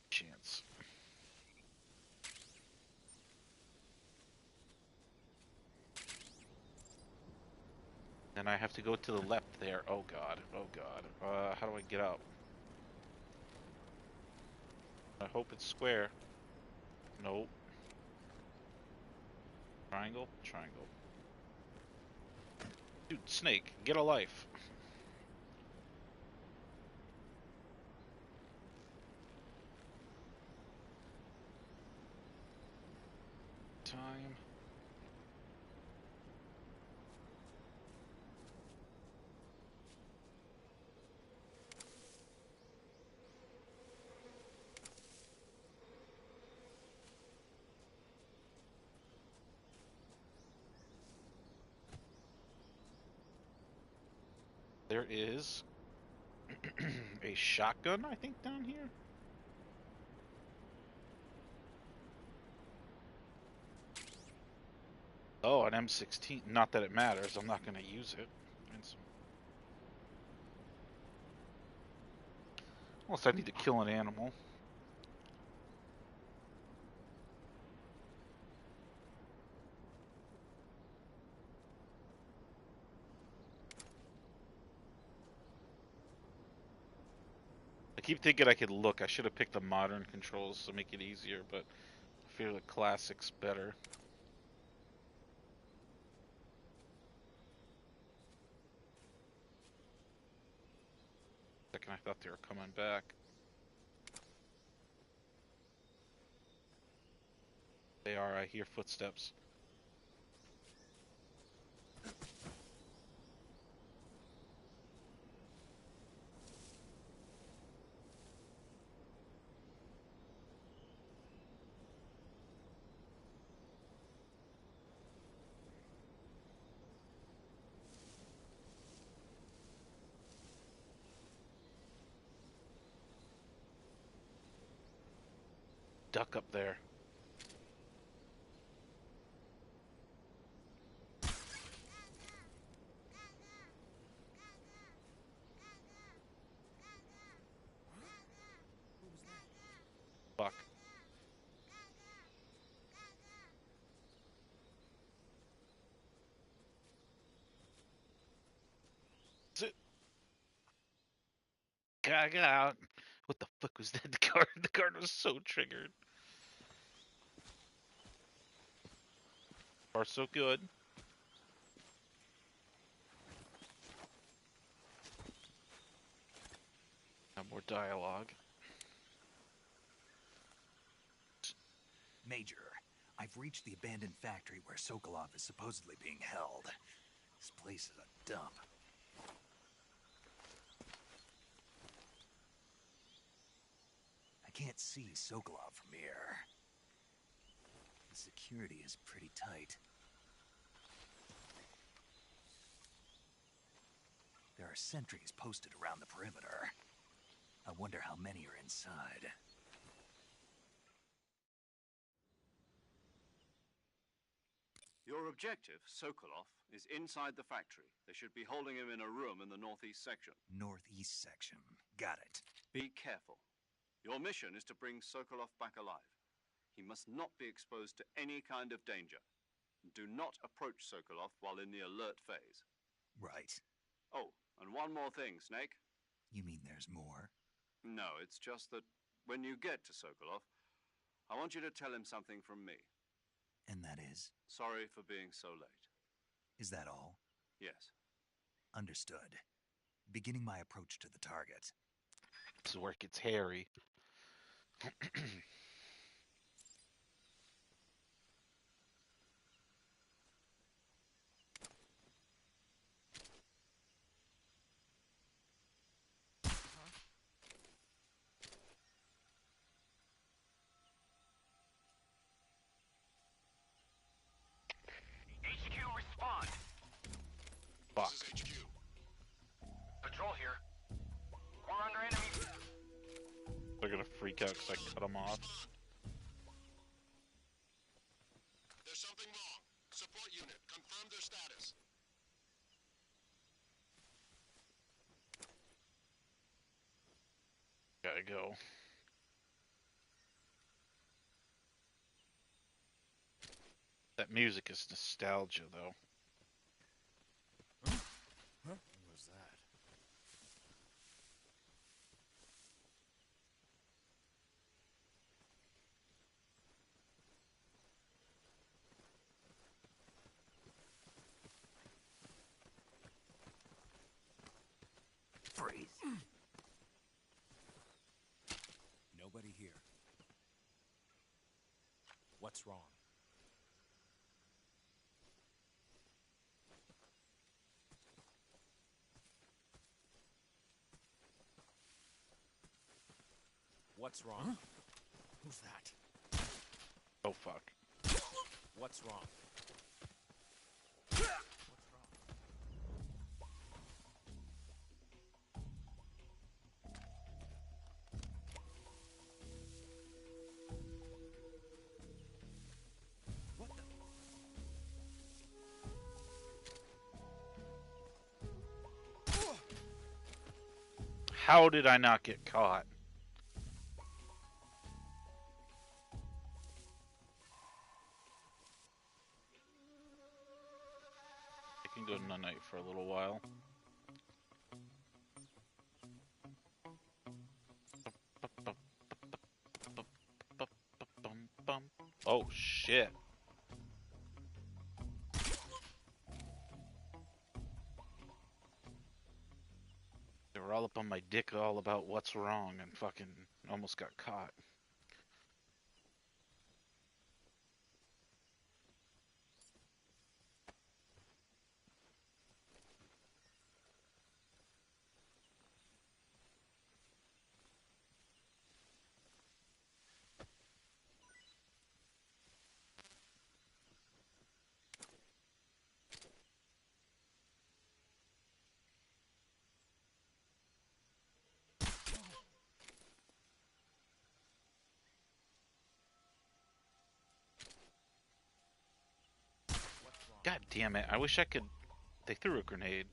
Chance. Then I have to go to the left there. Oh god. Oh god. How do I get up? I hope it's square. Nope. Triangle? Triangle. Dude, Snake, get a life. Time. There is a shotgun, I think, down here. Oh, an M16. Not that it matters. I'm not going to use it. Unless I need to kill an animal. I keep thinking I could look. I should have picked the modern controls to make it easier, but I feel the classic's better. Second, I thought they were coming back. They are. I hear footsteps. Duck up there. Fuck. Sit. Gaga. What the fuck was that? The guard was so triggered. Far so good. Now more dialogue. Major, I've reached the abandoned factory where Sokolov is supposedly being held. This place is a dump. I can't see Sokolov from here. The security is pretty tight. There are sentries posted around the perimeter. I wonder how many are inside. Your objective, Sokolov, is inside the factory. They should be holding him in a room in the northeast section. Northeast section. Got it. Be careful. Your mission is to bring Sokolov back alive. He must not be exposed to any kind of danger. Do not approach Sokolov while in the alert phase. Right. Oh, And one more thing, Snake. You mean there's more? No, it's just that when you get to Sokolov, I want you to tell him something from me. And that is? Sorry for being so late. Is that all? Yes. Understood. Beginning my approach to the target. This is where it gets hairy. HQ, respond. Fuck. This is HQ. Patrol here. We're under enemy. They're gonna freak out because I cut them off. There's something wrong. Support unit, confirm their status. Gotta go. That music is nostalgia, though. What was that? Freeze. Nobody here. What's wrong? What's wrong? Who's that? Oh, fuck. What's wrong? How did I not get caught? I can go night for a little while. Oh shit. They were all up on my dick all about what's wrong and fucking almost got caught. God damn it, I wish I could... They threw a grenade.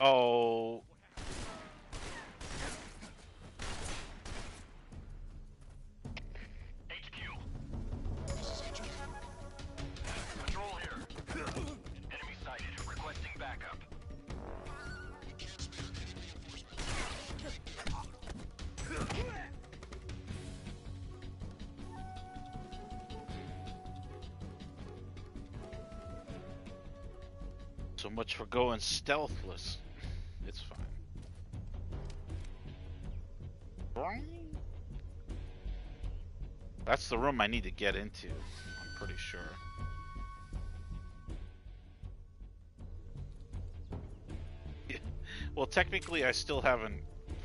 Oh. Control here. Enemy sighted. Requesting backup. So much for going stealthless. It's fine. That's the room I need to get into, I'm pretty sure. Yeah. Well, technically, I still haven't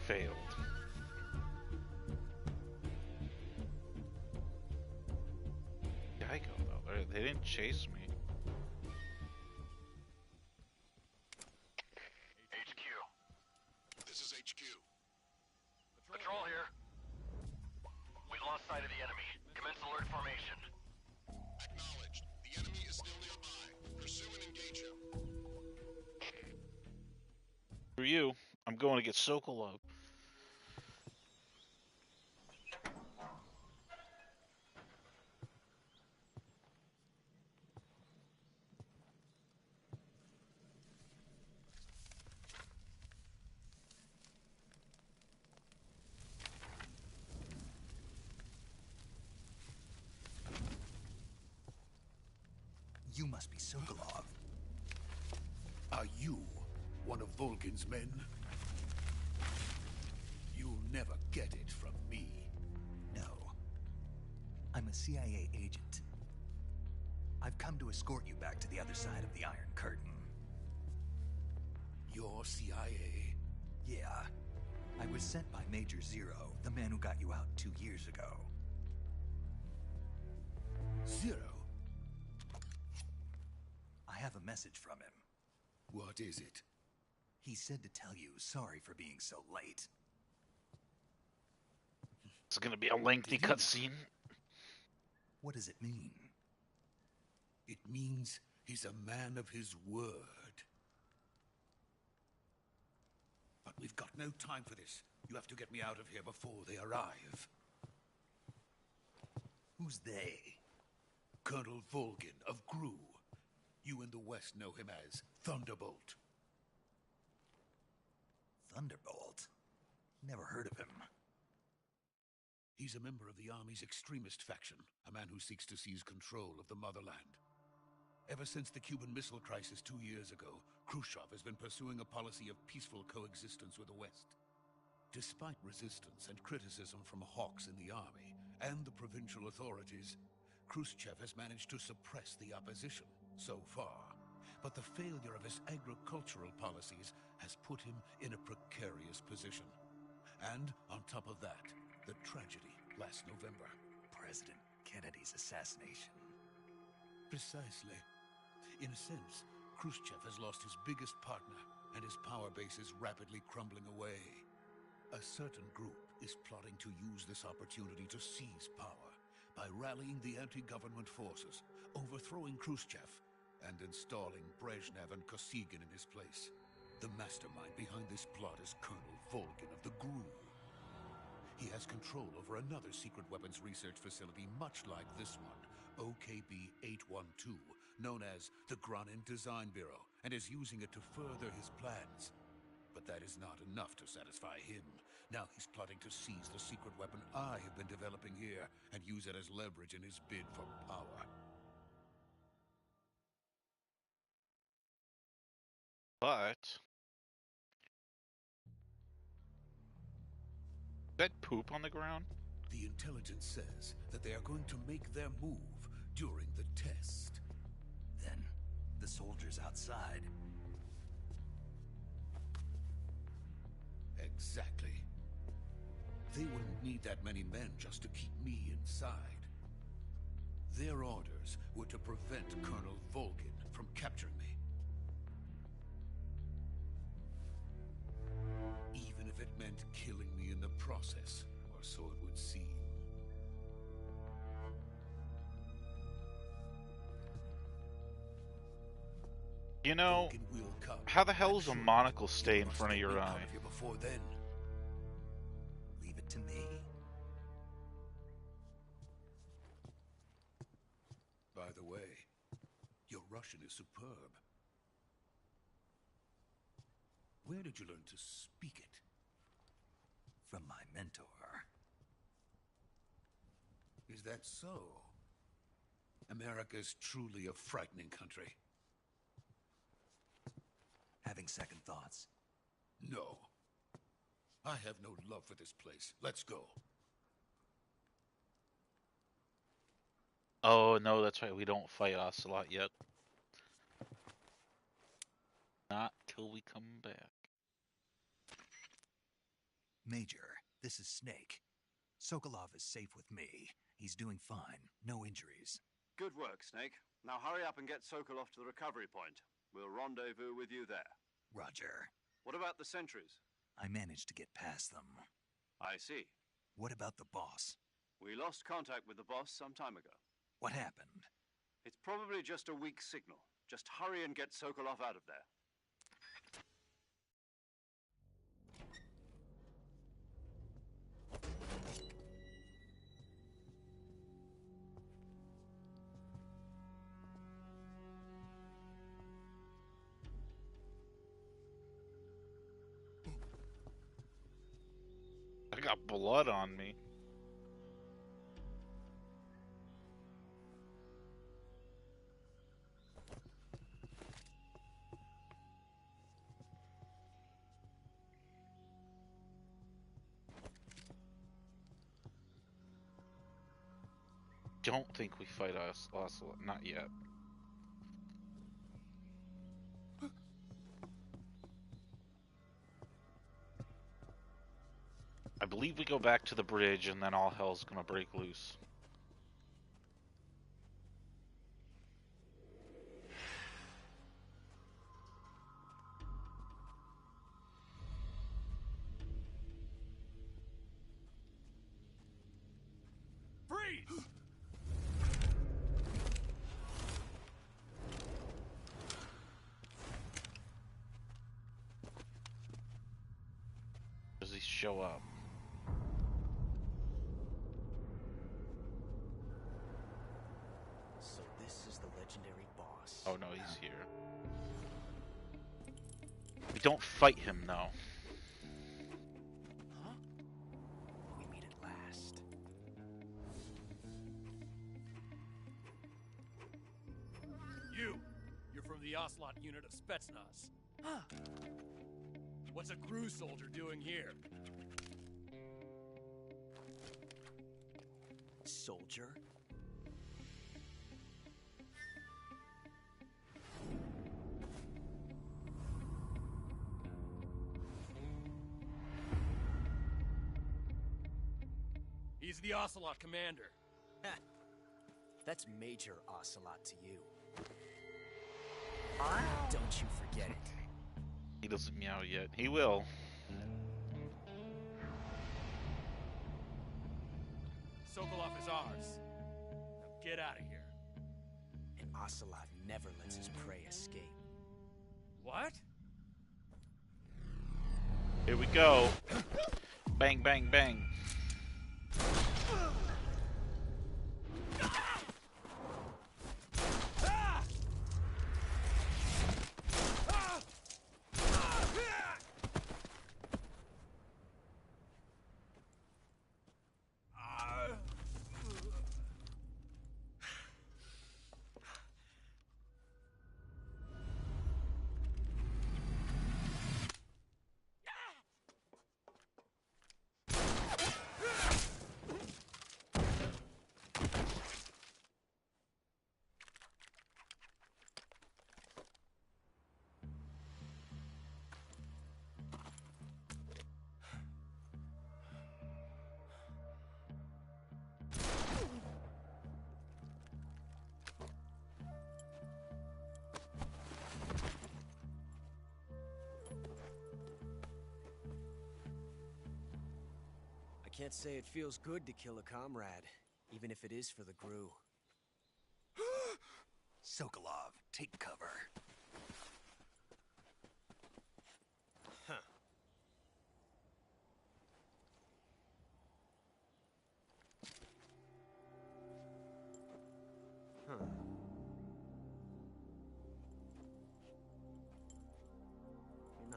failed. Geico, though. They didn't chase me. HQ. This is HQ. Patrol here. We've lost sight of the enemy. Commence alert formation. Acknowledged. The enemy is still nearby. Pursue and engage him. For you, I'm going to get Sokolov. You must be Sokolov. Are you one of Volgin's men? You'll never get it from me. No. I'm a CIA agent. I've come to escort you back to the other side of the Iron Curtain. You're CIA? Yeah. I was sent by Major Zero, the man who got you out 2 years ago. Zero? I have a message from him. What is it? He said to tell you sorry for being so late. It's gonna be a lengthy cutscene. What does it mean? It means he's a man of his word. But we've got no time for this. You have to get me out of here before they arrive. Who's they? Colonel Volgin of GRU. You in the West know him as Thunderbolt. Thunderbolt? Never heard of him. He's a member of the Army's extremist faction, a man who seeks to seize control of the motherland. Ever since the Cuban Missile Crisis 2 years ago, Khrushchev has been pursuing a policy of peaceful coexistence with the West. Despite resistance and criticism from hawks in the Army and the provincial authorities, Khrushchev has managed to suppress the opposition so far. But the failure of his agricultural policies has put him in a precarious position. And on top of that, the tragedy last November. President Kennedy's assassination. Precisely. In a sense, Khrushchev has lost his biggest partner, and his power base is rapidly crumbling away. A certain group is plotting to use this opportunity to seize power by rallying the anti-government forces, overthrowing Khrushchev, and installing Brezhnev and Kosygin in his place. The mastermind behind this plot is Colonel Volgin of the GRU. He has control over another secret weapons research facility much like this one, OKB-812, known as the Granin Design Bureau, and is using it to further his plans. But that is not enough to satisfy him. Now he's plotting to seize the secret weapon I have been developing here and use it as leverage in his bid for power. But that poop on the ground? The intelligence says that they are going to make their move during the test. Then, the soldiers outside. Exactly. They wouldn't need that many men just to keep me inside. Their orders were to prevent Colonel Volgin from capturing me. Even if it meant killing me in the process, or so it would seem. You know, Vulcan will come. how the hell I'm does a sure monocle stay in must front of get your me out eye? of here before then. Leave it to me. By the way, your Russian is superb. Where did you learn to speak it? From my mentor. Is that so? America's truly a frightening country. Having second thoughts. No. I have no love for this place. Let's go. Oh, no, that's right. We don't fight Ocelot yet. Not till we come back. Major, this is Snake. Sokolov is safe with me. He's doing fine. No injuries. Good work, Snake. Now hurry up and get Sokolov to the recovery point. We'll rendezvous with you there. Roger. What about the sentries? I managed to get past them. I see. What about the boss? We lost contact with the boss some time ago. What happened? It's probably just a weak signal. Just hurry and get Sokolov out of there. I got blood on me. Don't think we fight Ocelot. Not yet. I believe we go back to the bridge and then all hell's gonna break loose. Freeze! Does he show up? So this is the legendary boss. Oh no, he's here. We don't fight him though. Huh? We meet at last. You're from the Ocelot unit of Spetsnaz. Huh. What's a crew soldier doing here? Soldier? He's the Ocelot commander. That's Major Ocelot to you. Don't you forget it. He doesn't meow yet. He will. Sokolov is ours. Now get out of here. And Ocelot never lets his prey escape. What? Here we go. Bang, bang, bang. I can't say it feels good to kill a comrade, even if it is for the GRU. Sokolov, take cover.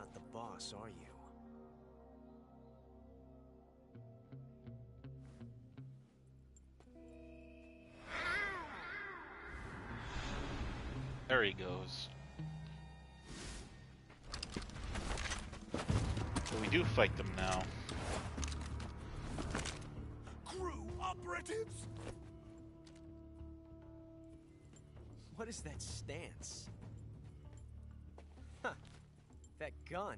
not the boss, are you? There he goes. So we do fight them now. Crew operatives? What is that stance? Huh. That gun.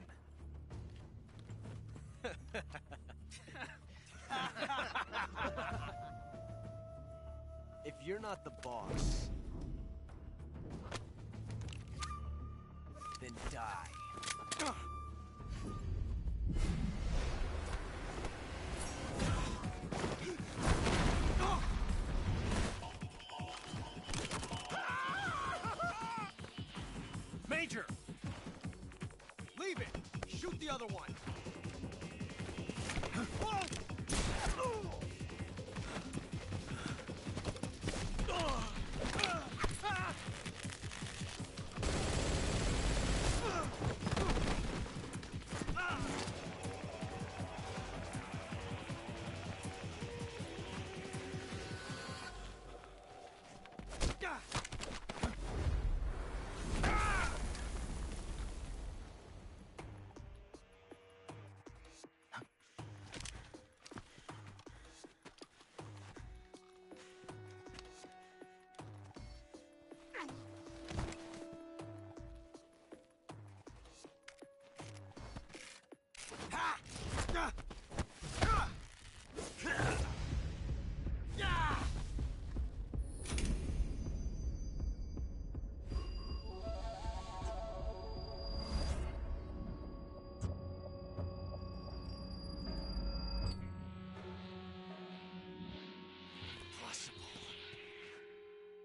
If you're not the boss, then die. Major! Leave it! Shoot the other one!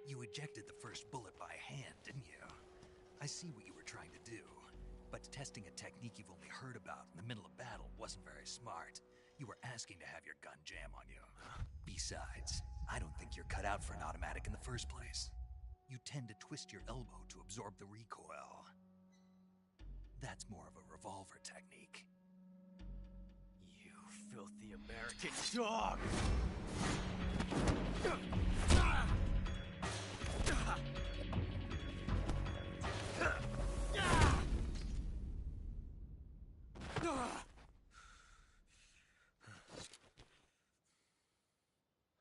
You ejected the first bullet by hand, didn't you? I see what you were trying to do. But testing a technique you've only heard about in the middle of battle wasn't very smart. You were asking to have your gun jam on you. Besides, I don't think you're cut out for an automatic in the first place. You tend to twist your elbow to absorb the recoil. That's more of a revolver technique. You filthy American dog!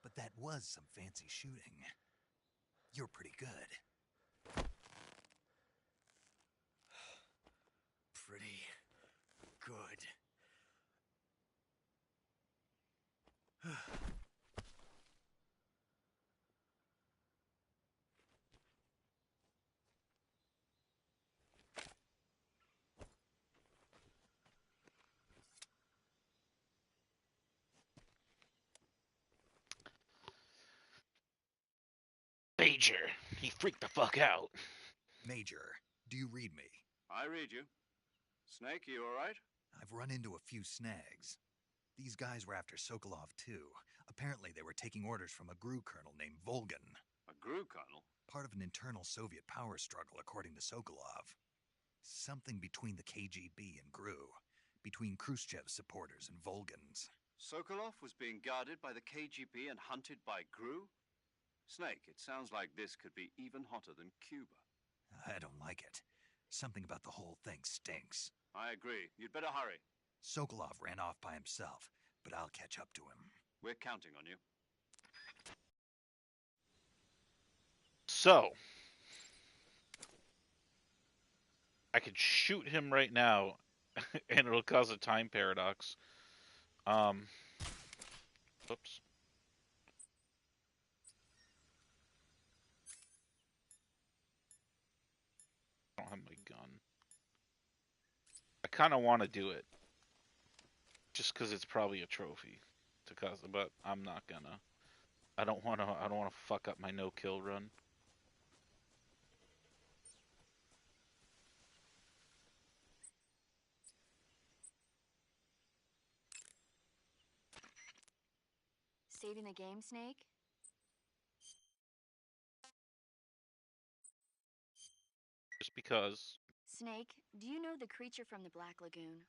But that was some fancy shooting. You're pretty good. Pretty good. Major, he freaked the fuck out. Major, do you read me? I read you. Snake, you all right? I've run into a few snags. These guys were after Sokolov too. Apparently they were taking orders from a GRU colonel named Volgin. A GRU colonel? Part of an internal Soviet power struggle, according to Sokolov. Something between the KGB and GRU. Between Khrushchev's supporters and Volgin's. Sokolov was being guarded by the KGB and hunted by GRU? Snake, it sounds like this could be even hotter than Cuba. I don't like it. Something about the whole thing stinks. I agree. You'd better hurry. Sokolov ran off by himself, but I'll catch up to him. We're counting on you. So, I could shoot him right now, and it'll cause a time paradox. Oops. I don't have my gun. I kind of want to do it, just because it's probably a trophy to cause, but I'm not gonna. I don't want to fuck up my no-kill run. Saving the game, Snake? Just because. Snake, do you know the creature from the Black Lagoon?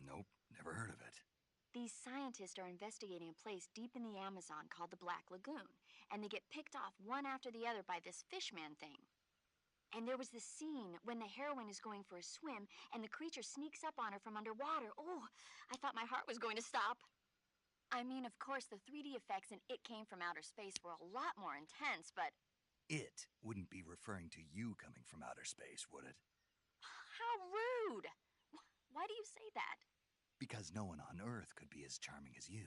Nope, never heard of it. These scientists are investigating a place deep in the Amazon called the Black Lagoon, and they get picked off one after the other by this fishman thing. And there was this scene when the heroine is going for a swim and the creature sneaks up on her from underwater. Oh, I thought my heart was going to stop. I mean, of course, the 3D effects in It Came from Outer Space were a lot more intense, but... It wouldn't be referring to you coming from outer space, would it? How rude! Why do you say that? Because no one on Earth could be as charming as you.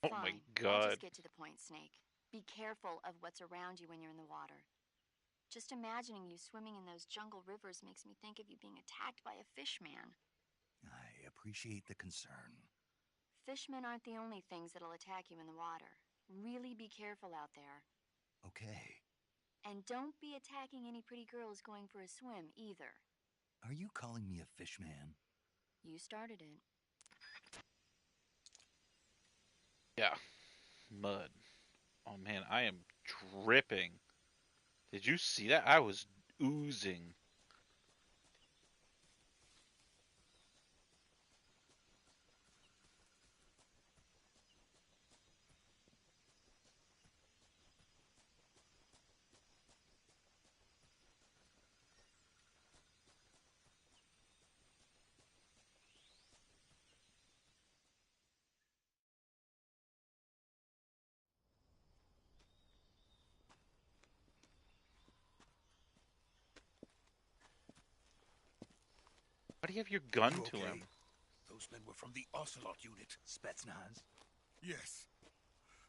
Oh my Fine. God. I'll just get to the point, Snake. Be careful of what's around you when you're in the water. Just imagining you swimming in those jungle rivers makes me think of you being attacked by a fishman. I appreciate the concern. Fishmen aren't the only things that'll attack you in the water. Really be careful out there. Okay. And don't be attacking any pretty girls going for a swim, either. Are you calling me a fishman? You started it. Yeah. Mud. Oh man, I am dripping. Did you see that? I was oozing. Why do you have your gun You to okay? him? Those men were from the Ocelot unit. Spetsnaz? Yes.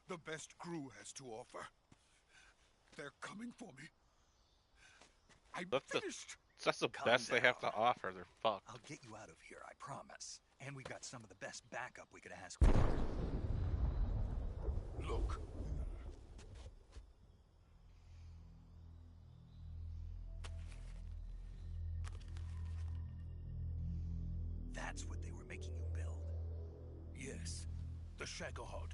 The best crew has to offer. They're coming for me. I'm finished. That's the Calm best they have to down. offer. They're fucked. I'll get you out of here, I promise. And we got some of the best backup we could ask for. Look. That's what they were making you build. Yes. The Shagohod.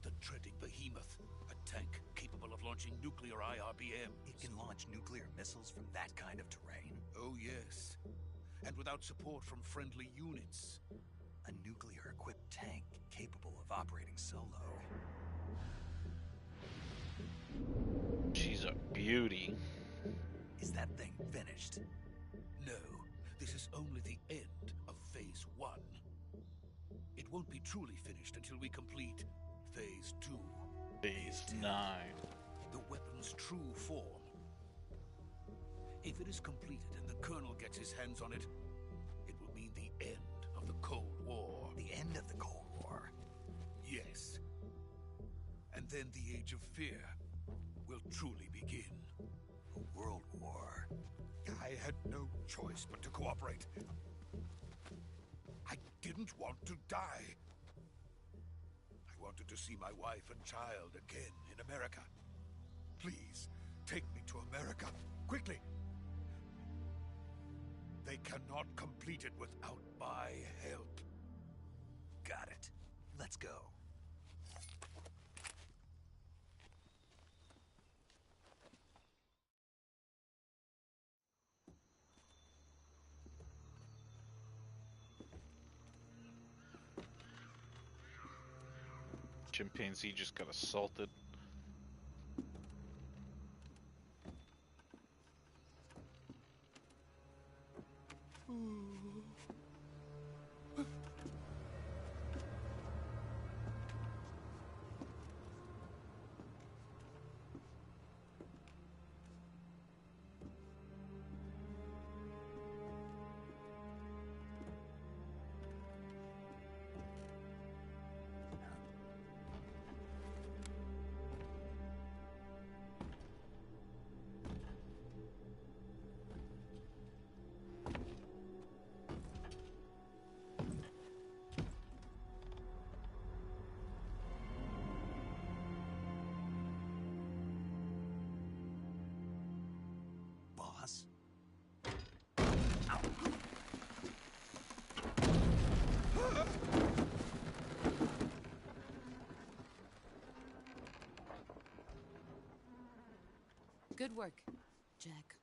The dreaded behemoth. A tank capable of launching nuclear IRBM. It can launch nuclear missiles from that kind of terrain? Oh, yes. And without support from friendly units. A nuclear-equipped tank capable of operating solo. She's a beauty. Is that thing finished? No. This is only the end of Phase 1. It won't be truly finished until we complete Phase 2. Phase 9. The weapon's true form. If it is completed and the Colonel gets his hands on it, it will mean the end of the Cold War. The end of the Cold War? Yes. And then the Age of Fear will truly begin. A world war? I had no choice but to cooperate. I didn't want to die. I wanted to see my wife and child again in America. Please, take me to America, quickly. They cannot complete it without my help. Got it. Let's go. Chimpanzee just got assaulted. Boss? Good work, Jack.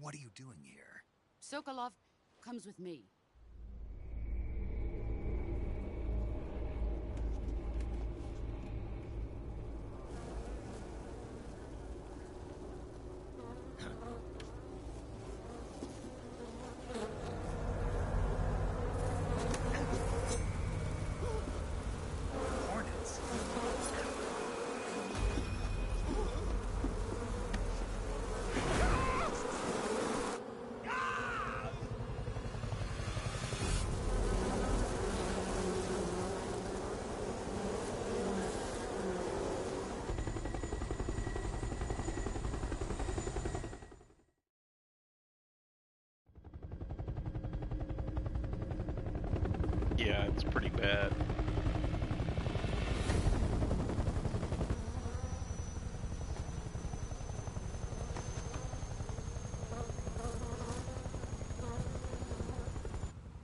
What are you doing here? Sokolov comes with me. Hornets. Yeah, it's pretty bad.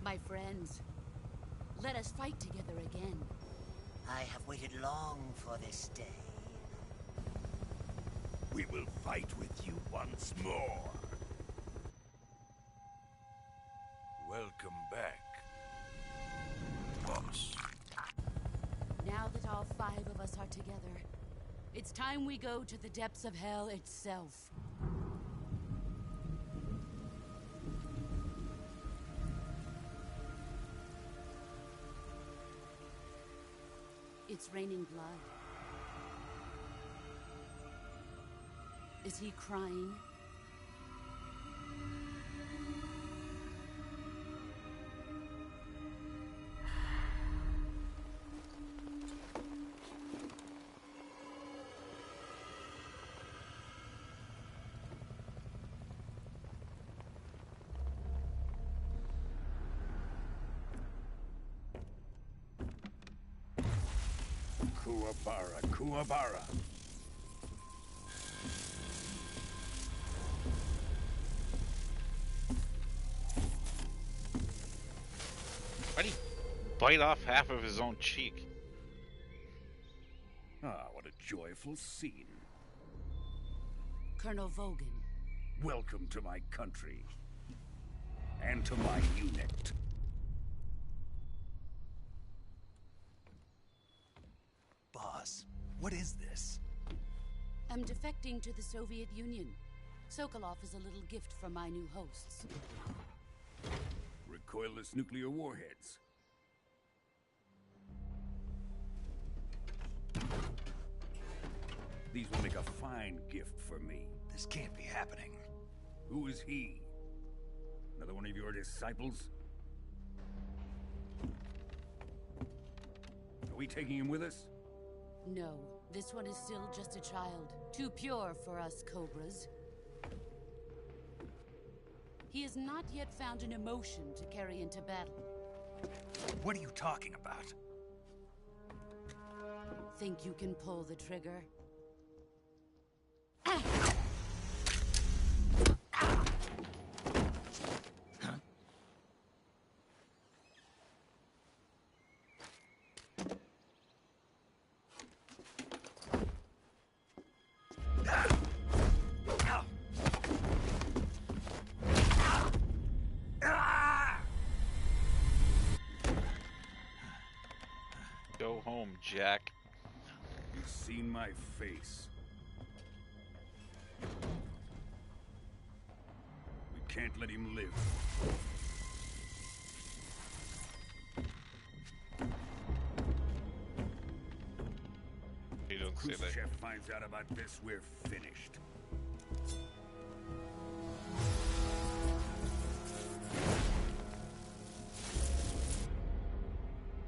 My friends, let us fight together again. I have waited long for this day. We will fight with you once more. Welcome back, boss. Now that all 5 of us are together, it's time we go to the depths of hell itself. It's raining blood. Is he crying? Kuwabara, Kuwabara. Why'd he bite off half of his own cheek? Ah, what a joyful scene. Colonel Vogan. Welcome to my country. And to my unit. Boss, what is this? I'm defecting to the Soviet Union. Sokolov is a little gift from my new hosts. Recoilless nuclear warheads. These will make a fine gift for me. This can't be happening. Who is he? Another one of your disciples? Are we taking him with us? No, this one is still just a child. Too pure for us Cobras. He has not yet found an emotion to carry into battle. What are you talking about? Think you can pull the trigger? Go home, Jack. You've seen my face. We can't let him live. You don't say that. Khrushchev finds out about this, we're finished.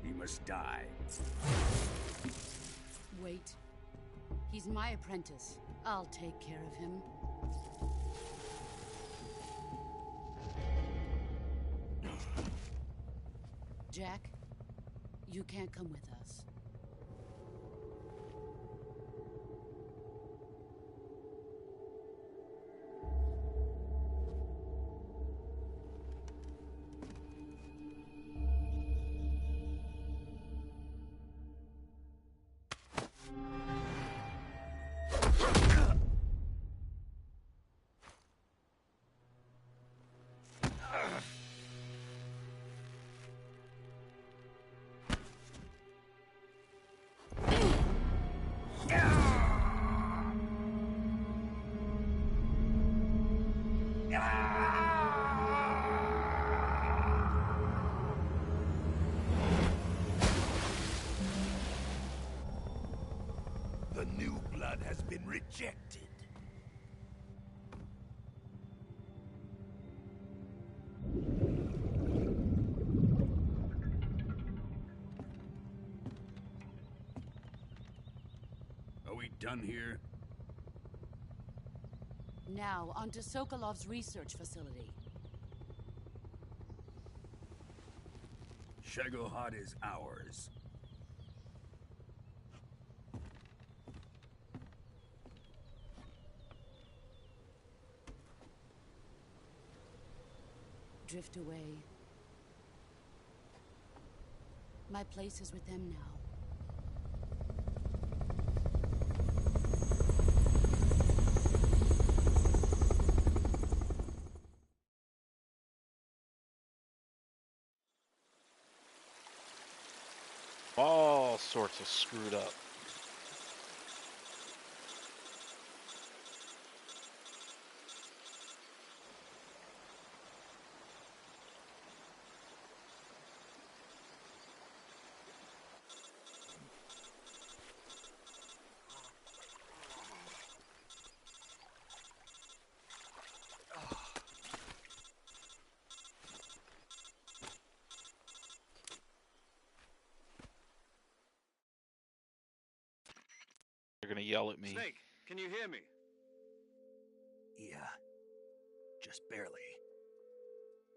He must die. Wait. He's my apprentice. I'll take care of him. Jack, you can't come with us. Rejected. Are we done here? Now, onto Sokolov's research facility. Shagohod is ours. Drift away. My place is with them now. All sorts of screwed up. They're gonna yell at me. Snake, can you hear me? Yeah. Just barely.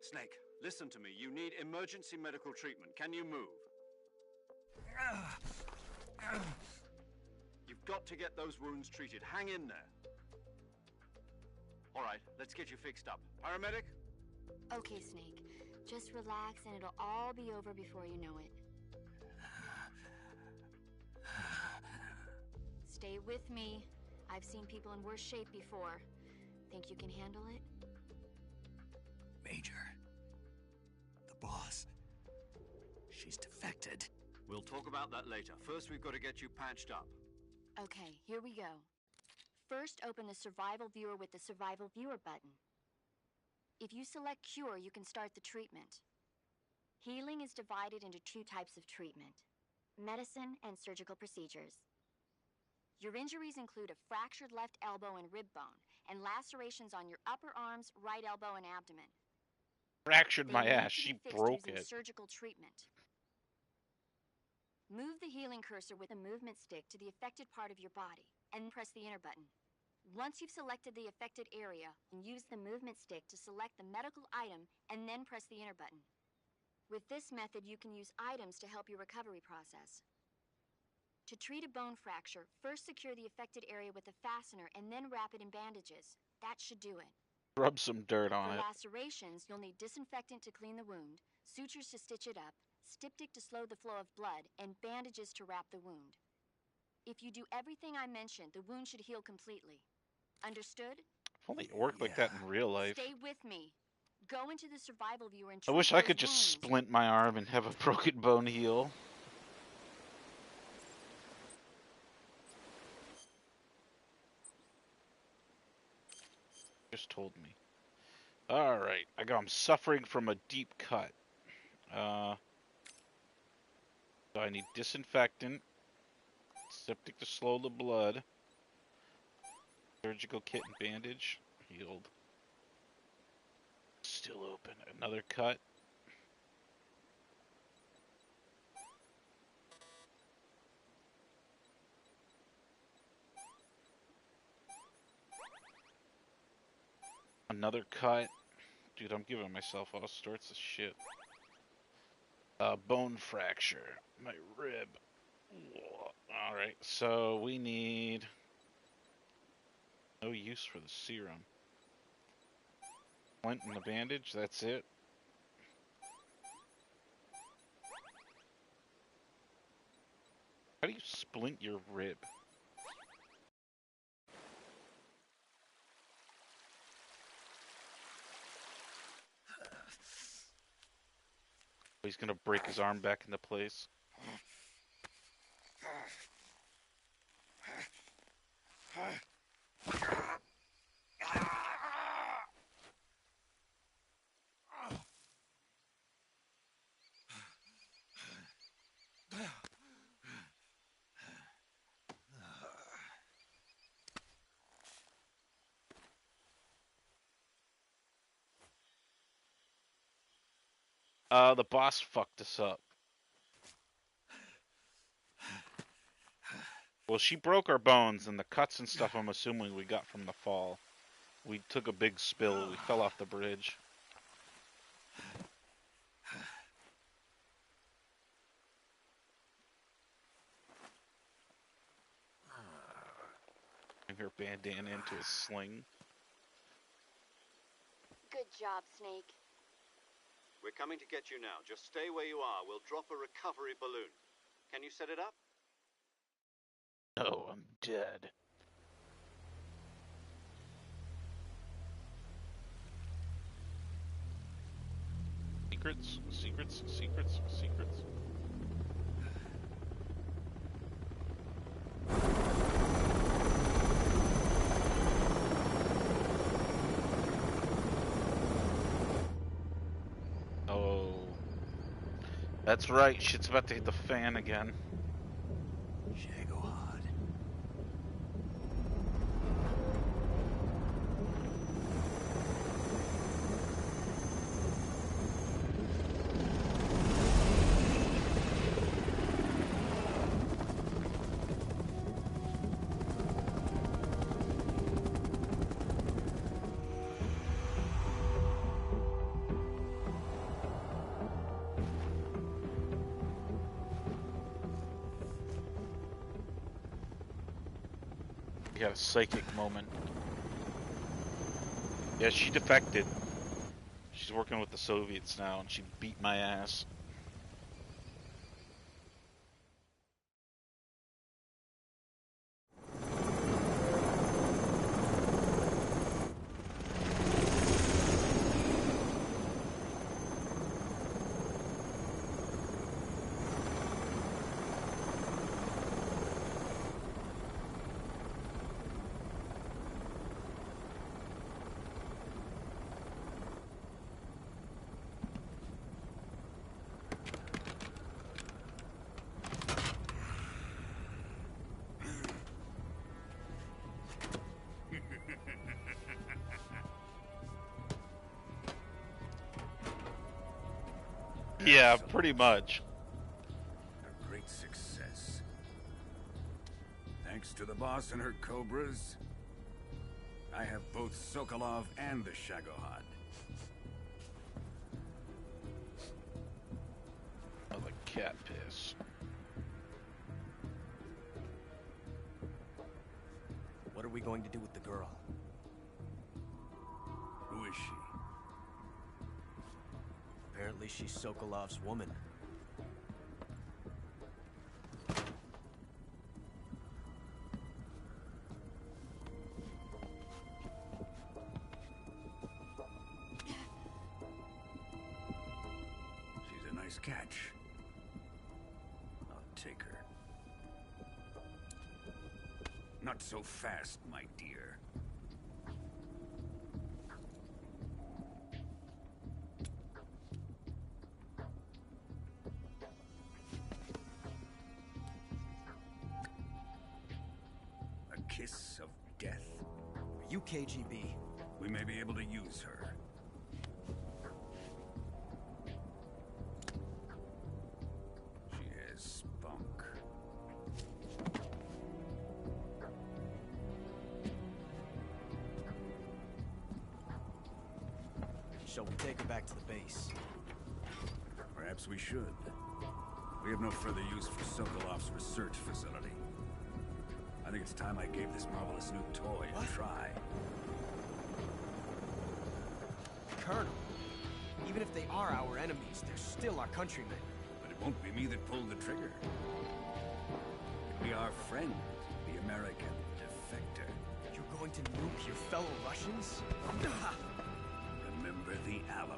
Snake, listen to me. You need emergency medical treatment. Can you move? You've got to get those wounds treated. Hang in there. All right, let's get you fixed up. Paramedic? Okay, Snake. Just relax and it'll all be over before you know it. Stay with me. I've seen people in worse shape before. Think you can handle it? Major. The boss. She's defected. We'll talk about that later. First, we've got to get you patched up. Okay, here we go. First, open the Survival Viewer with the Survival Viewer button. If you select Cure, you can start the treatment. Healing is divided into two types of treatment: medicine and surgical procedures. Your injuries include a fractured left elbow and rib bone, and lacerations on your upper arms, right elbow, and abdomen. Fractured my They need ass. to She be fixed broke using it. surgical treatment. Move the healing cursor with a movement stick to the affected part of your body, and press the enter button. Once you've selected the affected area, use the movement stick to select the medical item, and then press the enter button. With this method, you can use items to help your recovery process. To treat a bone fracture, first secure the affected area with a fastener and then wrap it in bandages. That should do it. Rub some dirt on For it. lacerations, you'll need disinfectant to clean the wound, sutures to stitch it up, styptic to slow the flow of blood, and bandages to wrap the wound. If you do everything I mentioned, the wound should heal completely. Understood? If only it worked like that in real life. Stay with me. Go into the survival viewer and I treat wish I those could just wounds. splint my arm and have a broken bone heal. Just told me. Alright, I'm suffering from a deep cut. So I need disinfectant, septic to slow the blood, surgical kit and bandage, healed. Still open. Another cut. Another cut. Dude, I'm giving myself all sorts of shit. Bone fracture. My rib. Alright, so we need... no use for the serum. Splint and the bandage, that's it. How do you splint your rib? He's gonna break his arm back into place. The boss fucked us up. Well, she broke our bones, and the cuts and stuff I'm assuming we got from the fall. We took a big spill. We fell off the bridge. Her bandana into a sling. Good job, Snake. We're coming to get you now. Just stay where you are. We'll drop a recovery balloon. Can you set it up? No, I'm dead. Secrets, secrets, secrets, secrets. Oh. That's right, shit's about to hit the fan again. Shagohod. We had a psychic moment. Yeah, she defected. She's working with the Soviets now, and she beat my ass. Yeah, pretty much. A great success. Thanks to the boss and her cobras, I have both Sokolov and the Shagohod. Oh, the cat piss. What are we going to do with the girl? Who is she? Apparently she's Sokolov's woman. She's a nice catch. I'll take her. Not so fast, my dear. Kiss of death. Are you KGB? We may be able to use her. She has spunk. Shall we take her back to the base? Perhaps we should. We have no further use for Sokolov's research facility. I think it's time I gave this marvelous new toy a try. Colonel, even if they are our enemies, they're still our countrymen. But it won't be me that pulled the trigger. It'll be our friend, the American defector. You're going to nuke your fellow Russians? Remember the Alamo.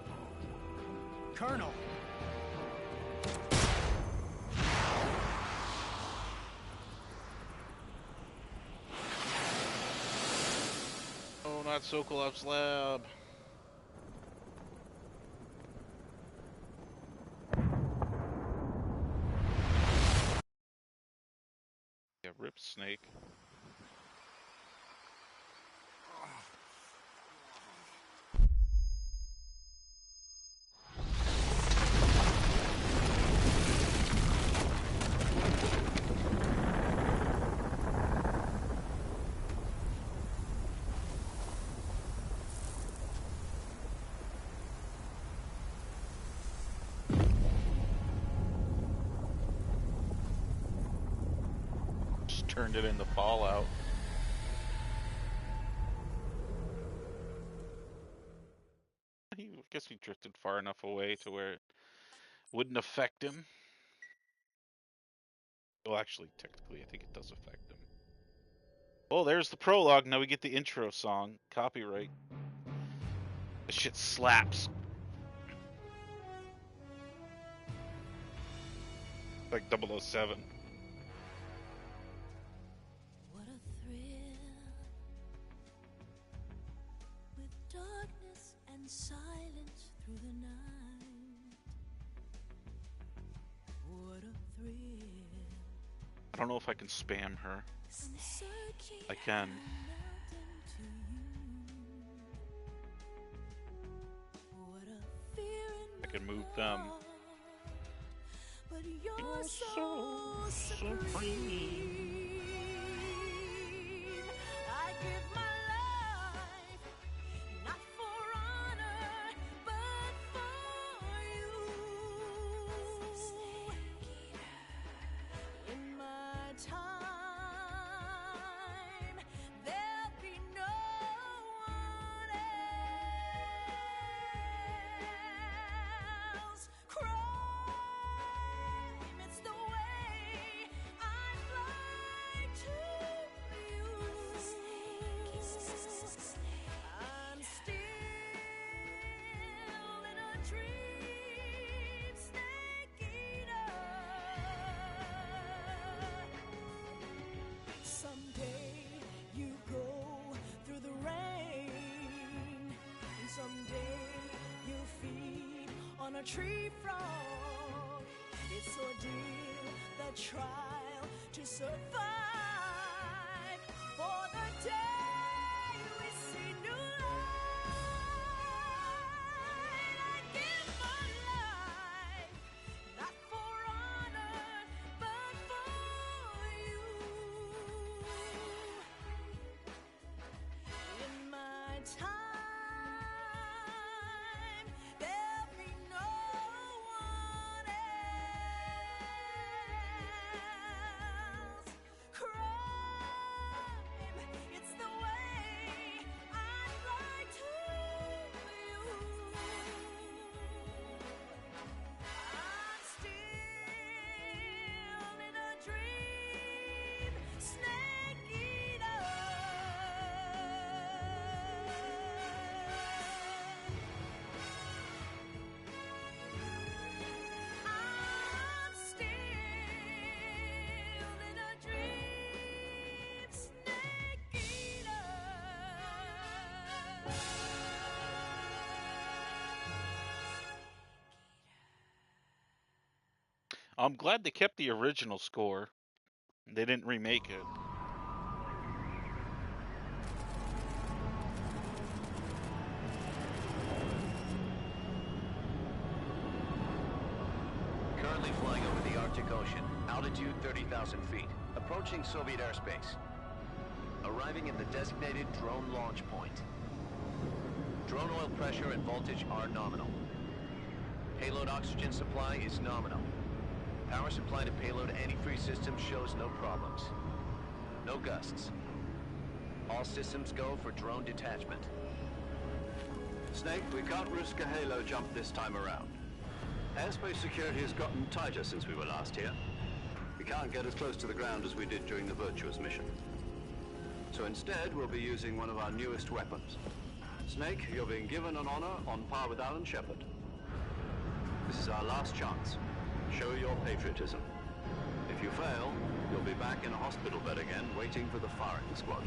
Colonel! Oh, not Sokolov's lab. Yeah, rip Snake. turned it into Fallout. I guess he drifted far enough away to where it wouldn't affect him. Well, actually, technically, I think it does affect him. Oh, there's the prologue. Now we get the intro song. Copyright. This shit slaps. Like 007. What a thrill, with darkness and silence through the night. What a thrill. I don't know if I can spam her. I can. I can move them. But you're so supreme. I give my life, not for honor, but for you. In my time, there'll be no one else. Crime, it's the way I fly to you. I'm still in a dream, snake eater. Someday you go through the rain, and someday you feed on a tree frog. It's ordeal, the trial to survive for the day we see new light. I give my life, not for honor, but for you. In my time, there'll be no one else. Crime, it's the way I fly to you. I'm still in a dream, snake eater. I'm still in a dream, snake eater. I'm glad they kept the original score. They didn't remake it. Currently flying over the Arctic Ocean, altitude 30,000 feet, approaching Soviet airspace. Arriving at the designated drone launch point. Drone oil pressure and voltage are nominal. Payload oxygen supply is nominal. Power supply to payload antifreeze system shows no problems. No gusts. All systems go for drone detachment. Snake, we can't risk a halo jump this time around. Airspace security has gotten tighter since we were last here. We can't get as close to the ground as we did during the Virtuous mission. So instead, we'll be using one of our newest weapons. Snake, you're being given an honor on par with Alan Shepard. This is our last chance. Show your patriotism. If you fail, you'll be back in a hospital bed again, waiting for the firing squad.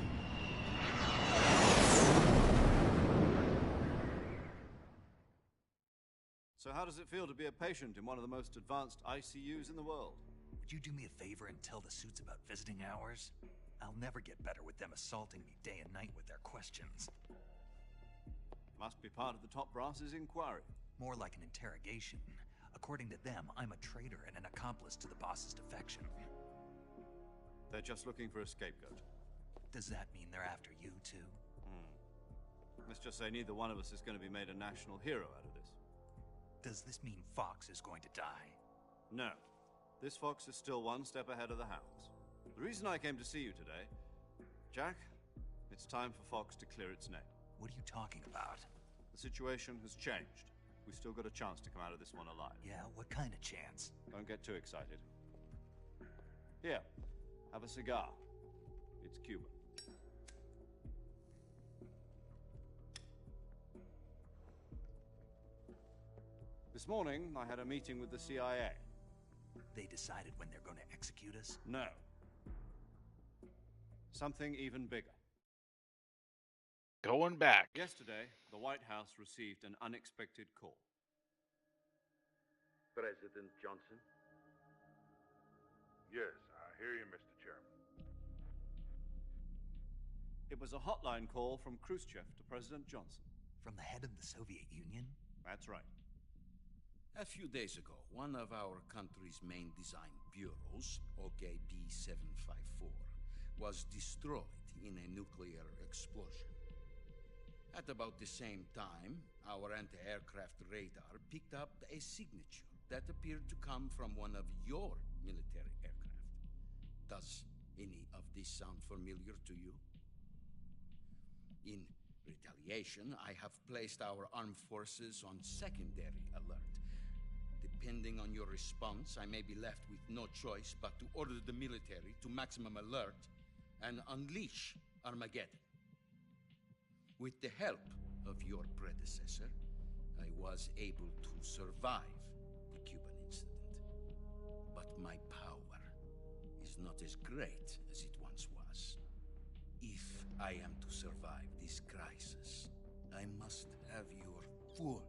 So how does it feel to be a patient in one of the most advanced ICUs in the world? Would you do me a favor and tell the suits about visiting hours? I'll never get better with them assaulting me day and night with their questions. Must be part of the top brass's inquiry. More like an interrogation. According to them, I'm a traitor and an accomplice to the boss's defection. They're just looking for a scapegoat. Does that mean they're after you, too? Let's just say neither one of us is going to be made a national hero out of this. Does this mean Fox is going to die? No. This fox is still one step ahead of the hounds. The reason I came to see you today, Jack, it's time for Fox to clear its name. What are you talking about? The situation has changed. We've still got a chance to come out of this one alive. Yeah, what kind of chance? Don't get too excited. Here, have a cigar. It's Cuba. This morning, I had a meeting with the CIA. They decided when they're going to execute us? No. Something even bigger. Going back. Yesterday, the White House received an unexpected call. President Johnson? Yes, I hear you, Mr. Chairman. It was a hotline call from Khrushchev to President Johnson. From the head of the Soviet Union? That's right. A few days ago, one of our country's main design bureaus, OKB 754, was destroyed in a nuclear explosion. At about the same time, our anti-aircraft radar picked up a signature that appeared to come from one of your military aircraft. Does any of this sound familiar to you? In retaliation, I have placed our armed forces on secondary alert. Depending on your response, I may be left with no choice but to order the military to maximum alert and unleash Armageddon. With the help of your predecessor, I was able to survive the Cuban incident. But my power is not as great as it once was. If I am to survive this crisis, I must have your full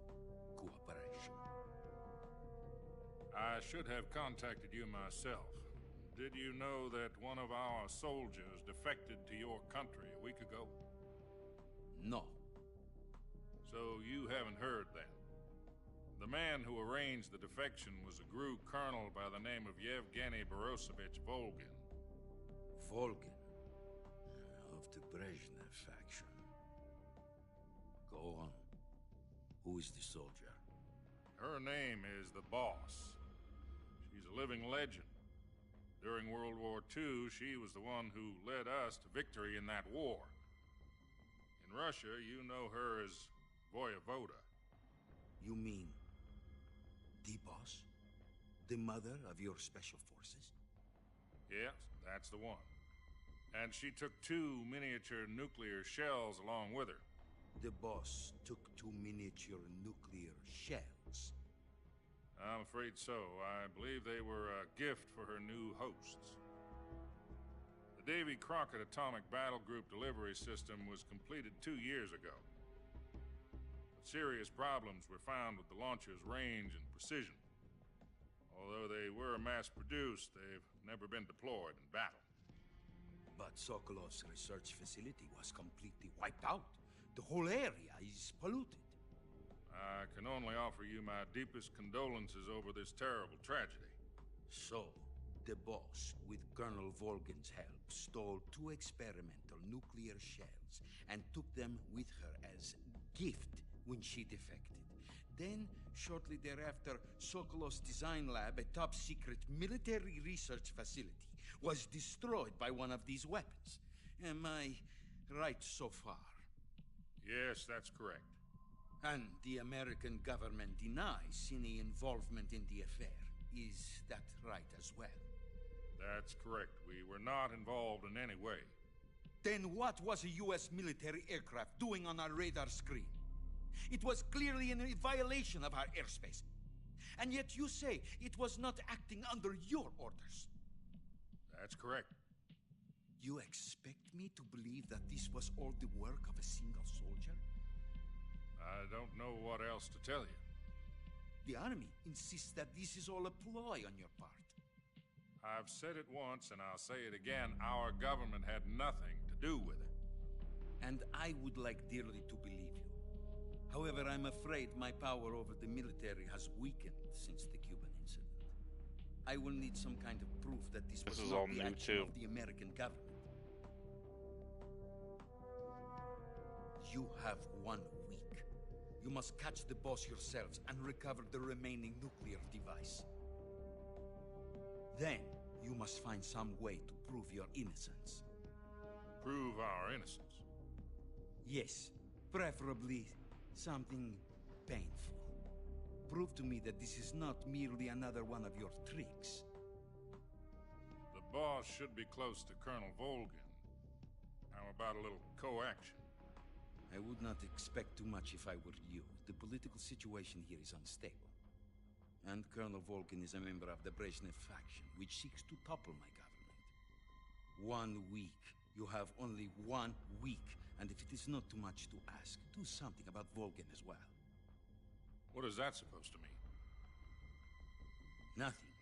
cooperation. I should have contacted you myself. Did you know that one of our soldiers defected to your country a week ago? No. So you haven't heard that. The man who arranged the defection was a GRU colonel by the name of Yevgeny Borosovich Volgin. Volgin? Of the Brezhnev faction. Go on. Who is the soldier? Her name is the Boss. She's a living legend. During World War II, she was the one who led us to victory in that war. In Russia, you know her as Voyevoda. You mean the Boss? The mother of your special forces? Yes, that's the one. And she took 2 miniature nuclear shells along with her. The Boss took 2 miniature nuclear shells? I'm afraid so. I believe they were a gift for her new hosts. The Davy Crockett Atomic Battle Group delivery system was completed 2 years ago. But serious problems were found with the launcher's range and precision. Although they were mass-produced, they've never been deployed in battle. But Sokolov's research facility was completely wiped out. The whole area is polluted. I can only offer you my deepest condolences over this terrible tragedy. So, the Boss, with Colonel Volgin's help, stole 2 experimental nuclear shells and took them with her as gift when she defected. Then, shortly thereafter, Sokolov's design lab, a top-secret military research facility, was destroyed by one of these weapons. Am I right so far? Yes, that's correct. And the American government denies any involvement in the affair. Is that right as well? That's correct. We were not involved in any way. Then what was a U.S. military aircraft doing on our radar screen? It was clearly in a violation of our airspace. And yet you say it was not acting under your orders. That's correct. You expect me to believe that this was all the work of a single soldier? I don't know what else to tell you. The Army insists that this is all a ploy on your part. I've said it once, and I'll say it again. Our government had nothing to do with it. And I would like dearly to believe you. However, I'm afraid my power over the military has weakened since the Cuban incident. I will need some kind of proof that this was not the action of the American government. You have 1 week. You must catch the Boss yourselves and recover the remaining nuclear device. Then, You must find some way to prove your innocence. Prove our innocence? Yes, preferably something painful. Prove to me that this is not merely another one of your tricks. The boss should be close to Colonel Volgin. How about a little co-action? I would not expect too much if I were you. The political situation here is unstable. And Colonel Volgin is a member of the Brezhnev faction, which seeks to topple my government. 1 week. You have only 1 week. And if it is not too much to ask, do something about Volgin as well. What is that supposed to mean? Nothing.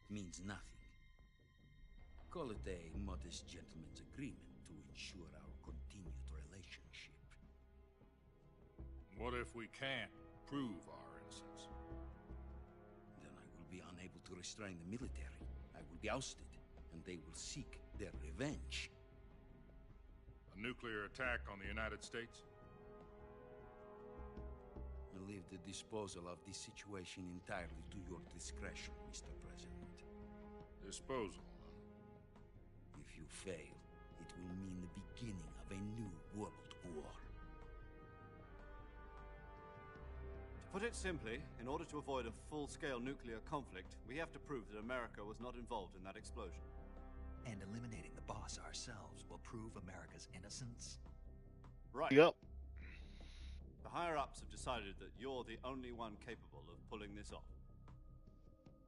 Means nothing. Call it a modest gentleman's agreement to ensure our continued relationship. What if we can't prove our innocence? Then I will be unable to restrain the military. I will be ousted, and they will seek their revenge. A nuclear attack on the United States? I leave the disposal of this situation entirely to your discretion, Mr. President. Disposal? If you fail, it will mean the beginning of a new world war. To put it simply, in order to avoid a full-scale nuclear conflict, we have to prove that America was not involved in that explosion. And eliminating the boss ourselves will prove America's innocence? Right. Yep. The higher-ups have decided that you're the only one capable of pulling this off.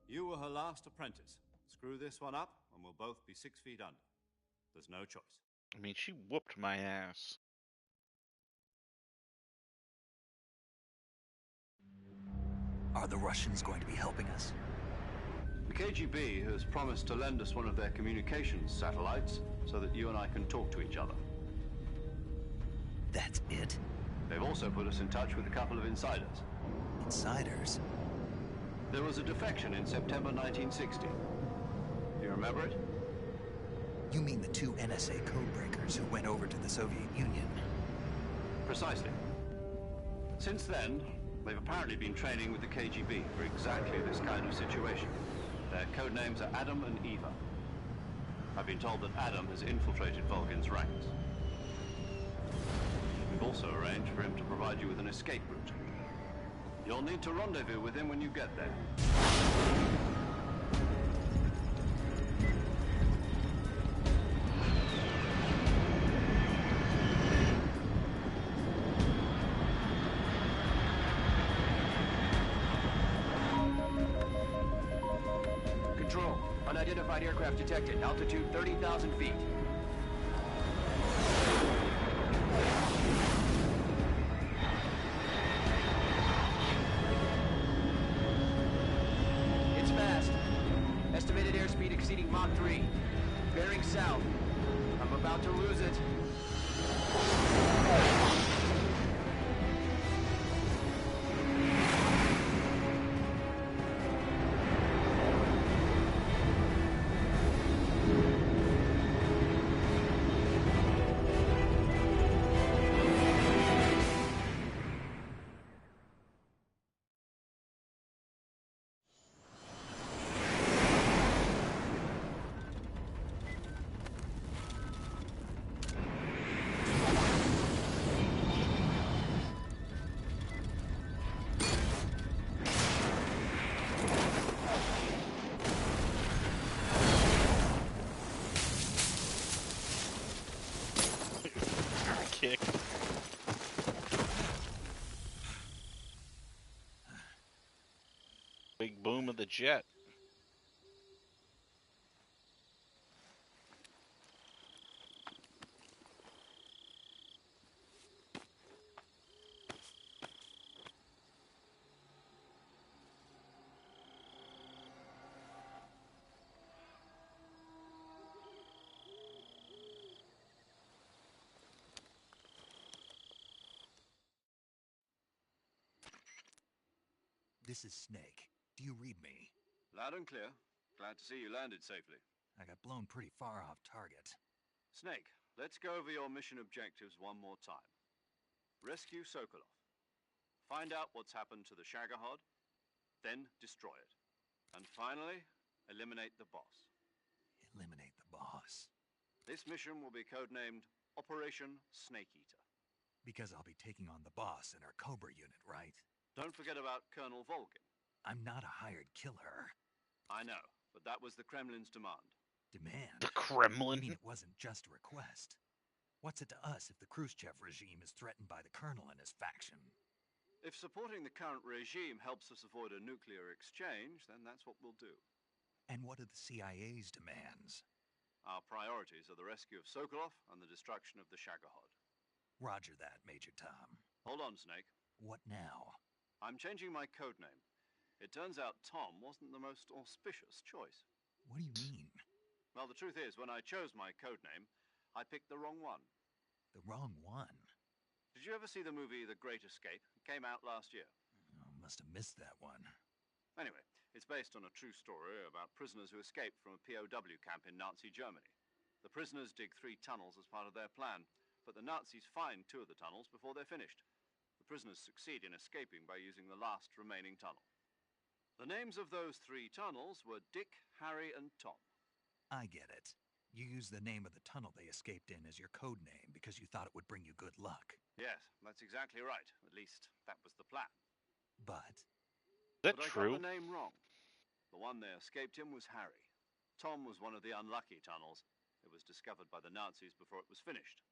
You were her last apprentice. Screw this one up, and we'll both be 6 feet under. There's no choice. I mean, she whooped my ass. Are the Russians going to be helping us? The KGB has promised to lend us one of their communications satellites so that you and I can talk to each other. That's it? They've also put us in touch with a couple of insiders. Insiders? There was a defection in September 1960. You remember it? You mean the 2 NSA codebreakers who went over to the Soviet Union? Precisely. Since then, they've apparently been training with the KGB for exactly this kind of situation. Their codenames are Adam and Eva. I've been told that Adam has infiltrated Volgin's ranks. We've also arranged for him to provide you with an escape route. You'll need to rendezvous with him when you get there. Control. Unidentified aircraft detected. Altitude 30,000 feet. It's fast. Estimated airspeed exceeding Mach 3. Bearing south. I'm about to lose it. Kick. Big boom of the jet. This is Snake. Do you read me? Loud and clear. Glad to see you landed safely. I got blown pretty far off target. Snake, let's go over your mission objectives one more time. Rescue Sokolov. Find out what's happened to the Shagohod, then destroy it. And finally, eliminate the boss. eliminate the boss? This mission will be codenamed Operation Snake Eater. Because I'll be taking on the boss in our Cobra unit, right? Don't forget about Colonel Volgin. I'm not a hired killer. I know, but that was the Kremlin's demand. Demand? The Kremlin? I mean, it wasn't just a request. What's it to us if the Khrushchev regime is threatened by the Colonel and his faction? If supporting the current regime helps us avoid a nuclear exchange, then that's what we'll do. And what are the CIA's demands? Our priorities are the rescue of Sokolov and the destruction of the Shagohod. Roger that, Major Tom. Hold on, Snake. What now? I'm changing my codename. It turns out Tom wasn't the most auspicious choice. What do you mean? Well, the truth is, when I chose my codename, I picked the wrong one. The wrong one? Did you ever see the movie The Great Escape? It came out last year. Oh, must have missed that one. Anyway, it's based on a true story about prisoners who escaped from a POW camp in Nazi Germany. The prisoners dig 3 tunnels as part of their plan, but the Nazis find 2 of the tunnels before they're finished. The prisoners succeed in escaping by using the last remaining tunnel. The names of those 3 tunnels were Dick, Harry, and Tom. I get it. You used the name of the tunnel they escaped in as your code name because you thought it would bring you good luck. Yes, that's exactly right. At least, that was the plan. But? Is that but true? I got the name wrong. The one they escaped in was Harry. Tom was one of the unlucky tunnels. It was discovered by the Nazis before it was finished.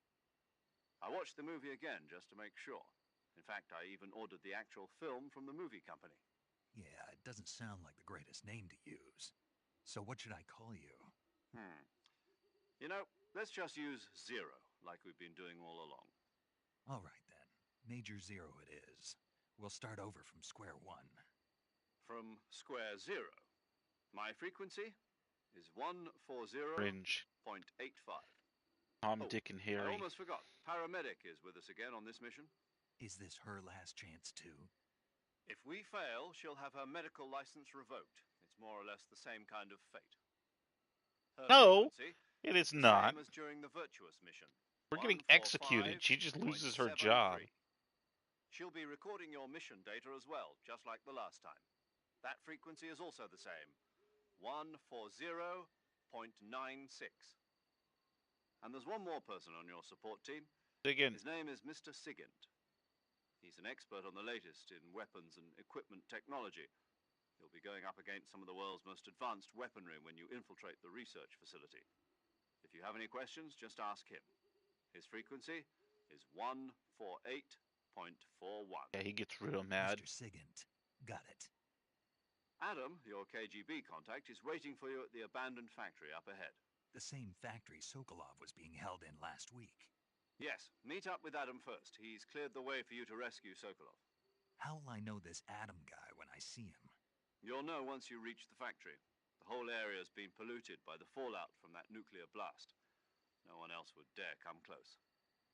I watched the movie again just to make sure. In fact, I even ordered the actual film from the movie company. Yeah, it doesn't sound like the greatest name to use. So what should I call you? You know, let's just use Zero, like we've been doing all along. All right, then. Major Zero it is. We'll start over from square one. From square 0. My frequency is 140.85. Cringe. Tom, Dick, and I Harry. almost forgot. Paramedic is with us again on this mission. Is this her last chance, too? If we fail, she'll have her medical license revoked. It's more or less the same kind of fate. Her No, frequency it is the not. Same as during the Virtuous mission. We're getting executed. She just loses her job. She'll be recording your mission data as well, just like the last time. That frequency is also the same. 140.96. And there's one more person on your support team. Sigint. His name is Mr. Sigint. He's an expert on the latest in weapons and equipment technology. You'll be going up against some of the world's most advanced weaponry when you infiltrate the research facility. If you have any questions, just ask him. His frequency is 148.41. Yeah, he gets real mad. Mr. Sigint. Got it. Adam, your KGB contact, is waiting for you at the abandoned factory up ahead. The same factory Sokolov was being held in last week. Yes, meet up with Adam first. He's cleared the way for you to rescue Sokolov. How will I know this Adam guy when I see him? You'll know once you reach the factory. The whole area's been polluted by the fallout from that nuclear blast. No one else would dare come close.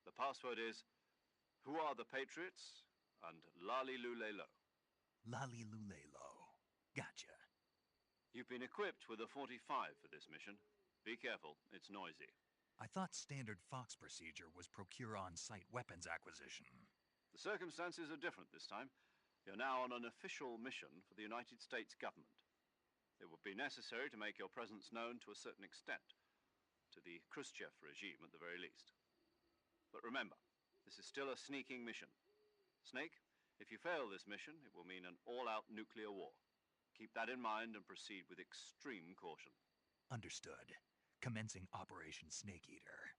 The password is, "Who are the Patriots?" and Lali Lule Lo. Lali Lule Lo. Gotcha. You've been equipped with a 45 for this mission. Be careful, it's noisy. I thought standard Fox procedure was procure on-site weapons acquisition. The circumstances are different this time. You're now on an official mission for the United States government. It would be necessary to make your presence known to a certain extent, to the Khrushchev regime at the very least. But remember, this is still a sneaking mission. Snake, if you fail this mission, it will mean an all-out nuclear war. Keep that in mind and proceed with extreme caution. Understood. Commencing Operation Snake Eater.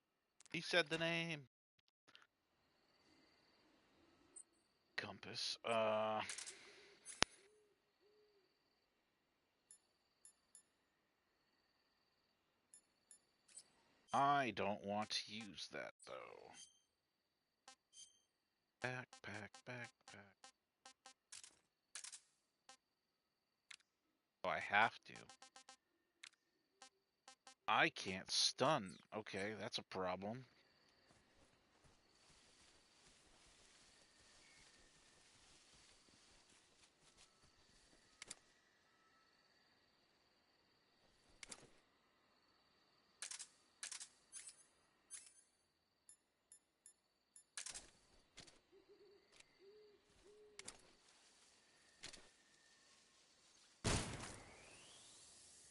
He said the name. Compass. I don't want to use that though. Backpack. Oh, I have to. I can't stun. Okay, that's a problem.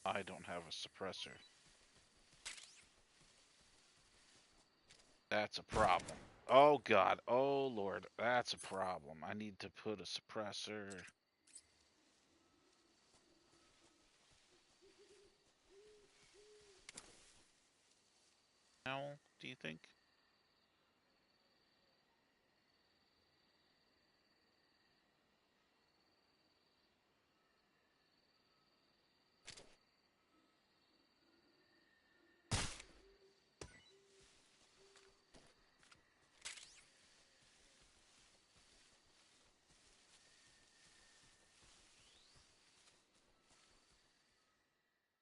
I don't have a suppressor. That's a problem. Oh god. Oh lord. That's a problem. I need to put a suppressor. Now, do you think?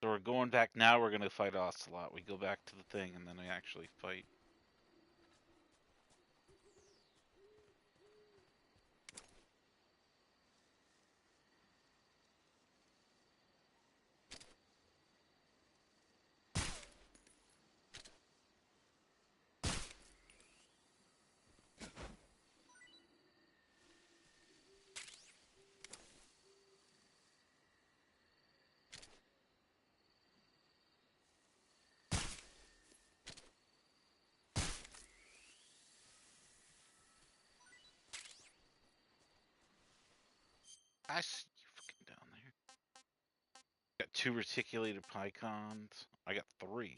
So we're going back now. We're gonna fight Ocelot. We go back to the thing, and then we actually fight. I see you fucking down there. Got 2 reticulated pycons. I got 3.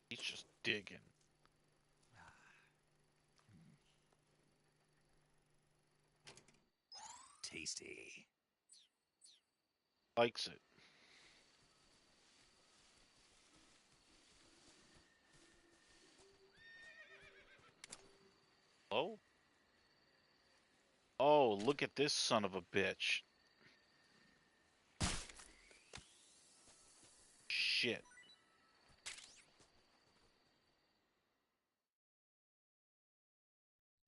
He's just digging. Tasty. Likes it. Oh? Oh, look at this son of a bitch. Shit.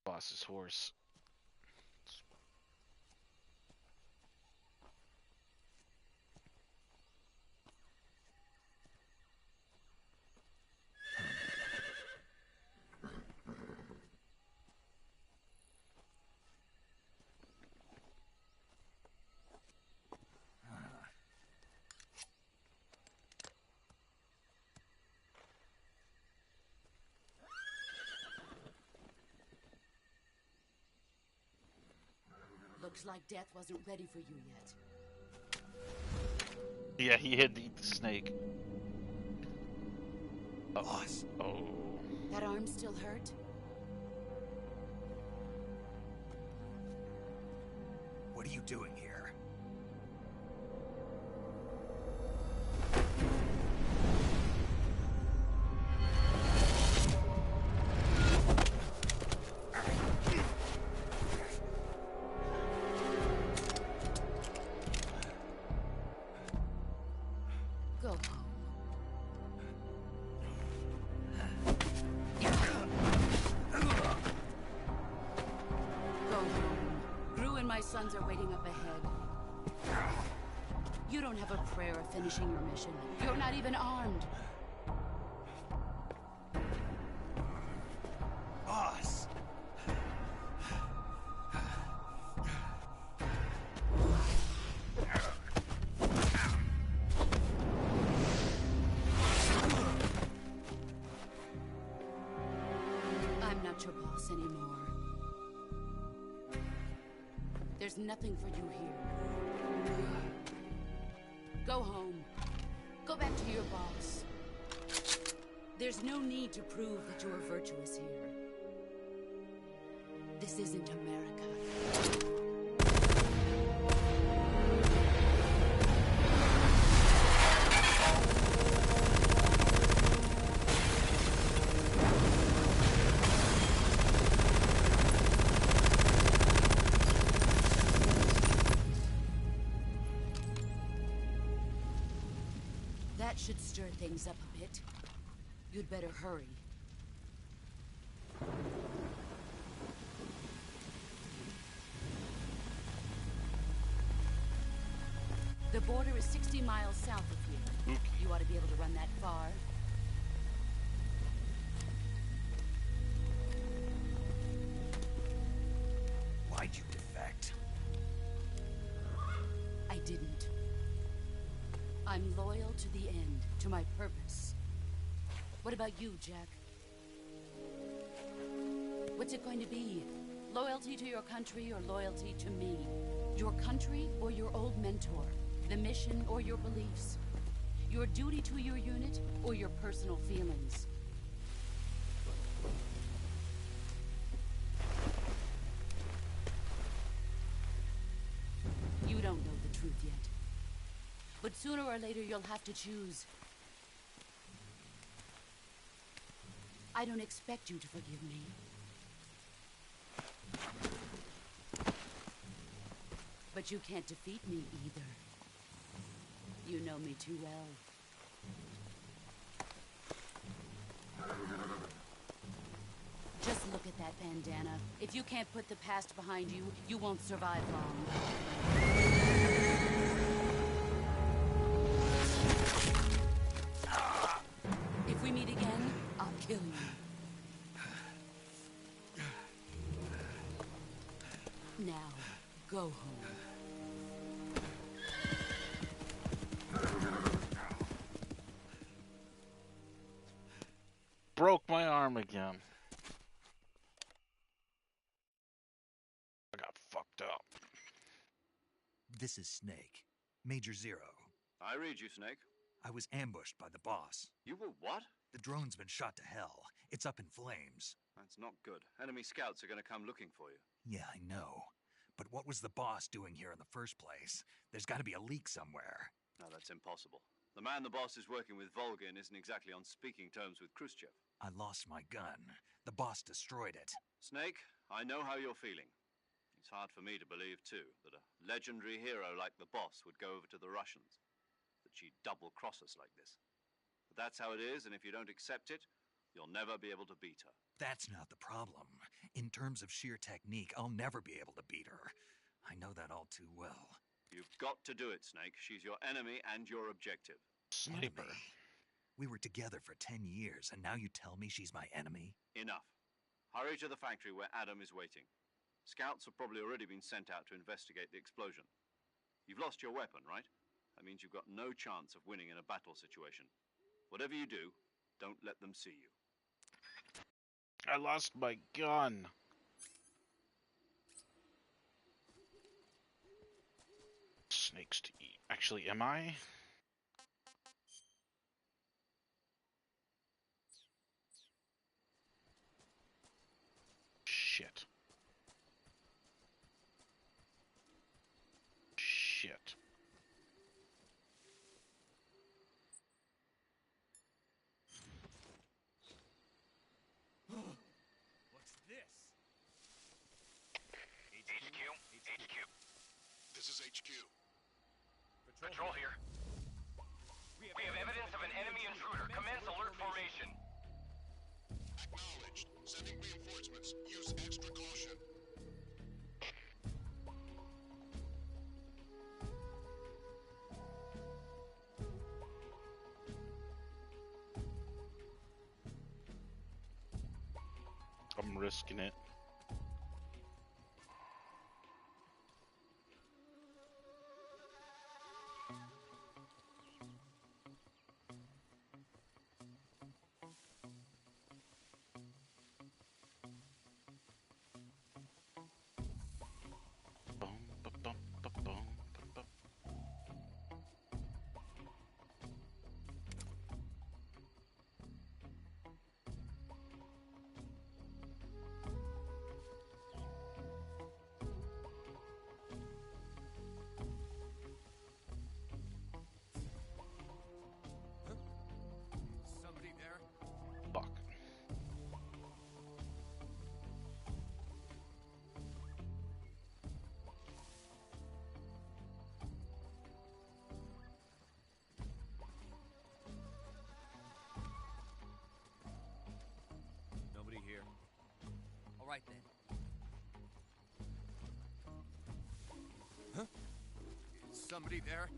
Boss's horse. Looks like death wasn't ready for you yet. Yeah, he had to eat the snake. Boss. Oh. That arm still hurt? What are you doing here? Go home. Go home. Gru and my sons are waiting up ahead. You don't have a prayer of finishing your mission. You're not even armed. Boss. I'm not your boss anymore. There's nothing for you here. Go home. Go back to your boss. There's no need to prove that you are virtuous here. This isn't America. That should stir things up a bit. You'd better hurry. border is 60 miles south of here. You ought to be able to run that far. Why'd you defect? I didn't. I'm loyal to the end, to my purpose. What about you, Jack? What's it going to be? Loyalty to your country or loyalty to me? Your country or your old mentor? The mission or your beliefs? Your duty to your unit or your personal feelings? You don't know the truth yet. But sooner or later you'll have to choose. I don't expect you to forgive me. But you can't defeat me either. You know me too well. Just look at that bandana. If you can't put the past behind you, you won't survive long. If we meet again, I'll kill you. Now, go home. Broke my arm again. I got fucked up. This is Snake. Major Zero. I read you, Snake. I was ambushed by the boss. You were what? The drone's been shot to hell. It's up in flames. That's not good. Enemy scouts are going to come looking for you. Yeah, I know. But what was the boss doing here in the first place? There's got to be a leak somewhere. No, that's impossible. The man the boss is working with, Volgin, isn't exactly on speaking terms with Khrushchev. I lost my gun. The boss destroyed it. Snake, I know how you're feeling. It's hard for me to believe, too, that a legendary hero like the boss would go over to the Russians. That she'd double-cross us like this. But that's how it is, and if you don't accept it, you'll never be able to beat her. That's not the problem. In terms of sheer technique, I'll never be able to beat her. I know that all too well. You've got to do it, Snake. She's your enemy and your objective. Sniper. We were together for 10 years, and now you tell me she's my enemy? Enough. Hurry to the factory where Adam is waiting. Scouts have probably already been sent out to investigate the explosion. You've lost your weapon, right? That means you've got no chance of winning in a battle situation. Whatever you do, don't let them see you. I lost my gun. Snakes to eat. Actually, am I? Shit. Shit. What's this? HQ. This is HQ. Patrol here. We have evidence of an enemy intruder. Commence alert formation. Acknowledged. Sending reinforcements. Use extra caution. I'm risking it. Somebody there? Fuck. Nobody here. All right then. Huh? Is somebody there?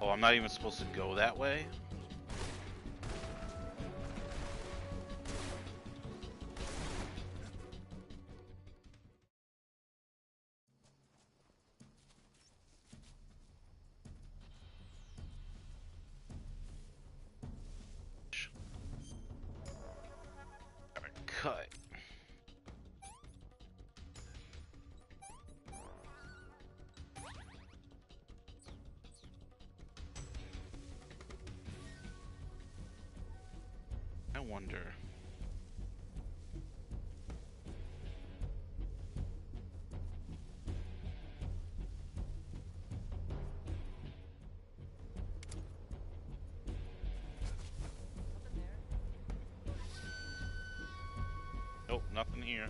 Oh, I'm not even supposed to go that way? Gotta cut. I wonder. Nope, nothing here.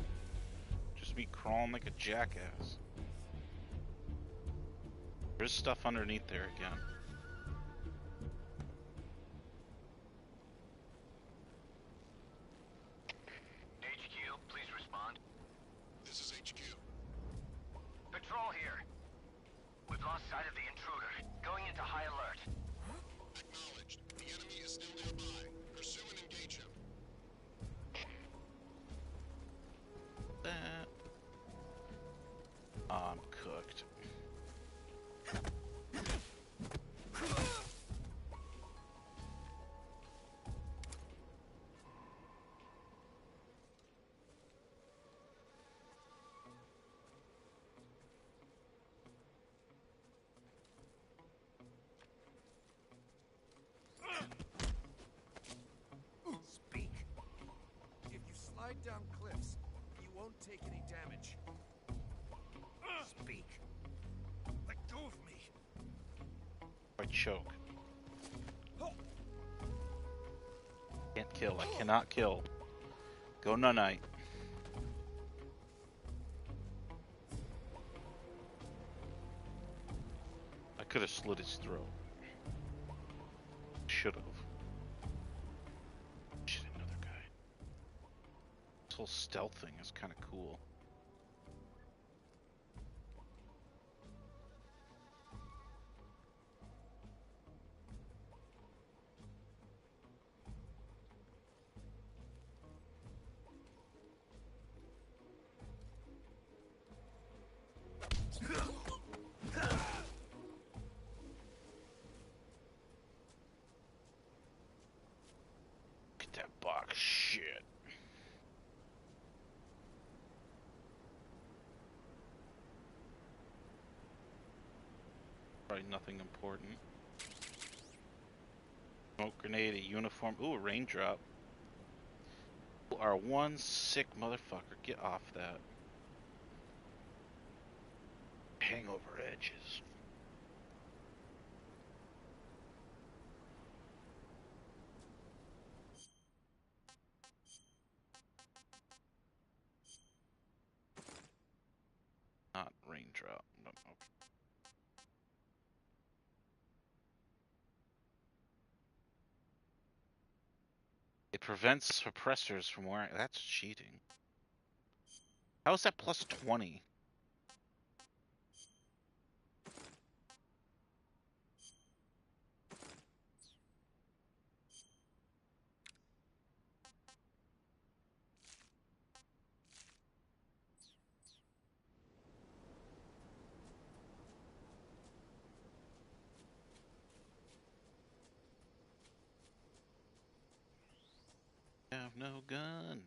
Just me crawling like a jackass. There's stuff underneath there again. HQ, please respond. This is HQ. Patrol here. We've lost sight of the intruder. Going into high alert. Acknowledged. The enemy is still nearby. Pursue and engage him. I'm cooked. Speak. If you slide down cliffs, you won't take any damage. Speak. Let go of me. I choke. Can't kill. I cannot kill. Go Nunite. I could have slit his throat. Should have. Shit, another guy. This whole stealth thing is kind of cool. Look at that box. Shit. Probably nothing important. Smoke grenade, a uniform. Ooh, a raindrop. You are one sick motherfucker. Get off that. Hangover edges. Not raindrop. But okay. It prevents suppressors from wearing. That's cheating. How is that plus 20? Have no gun.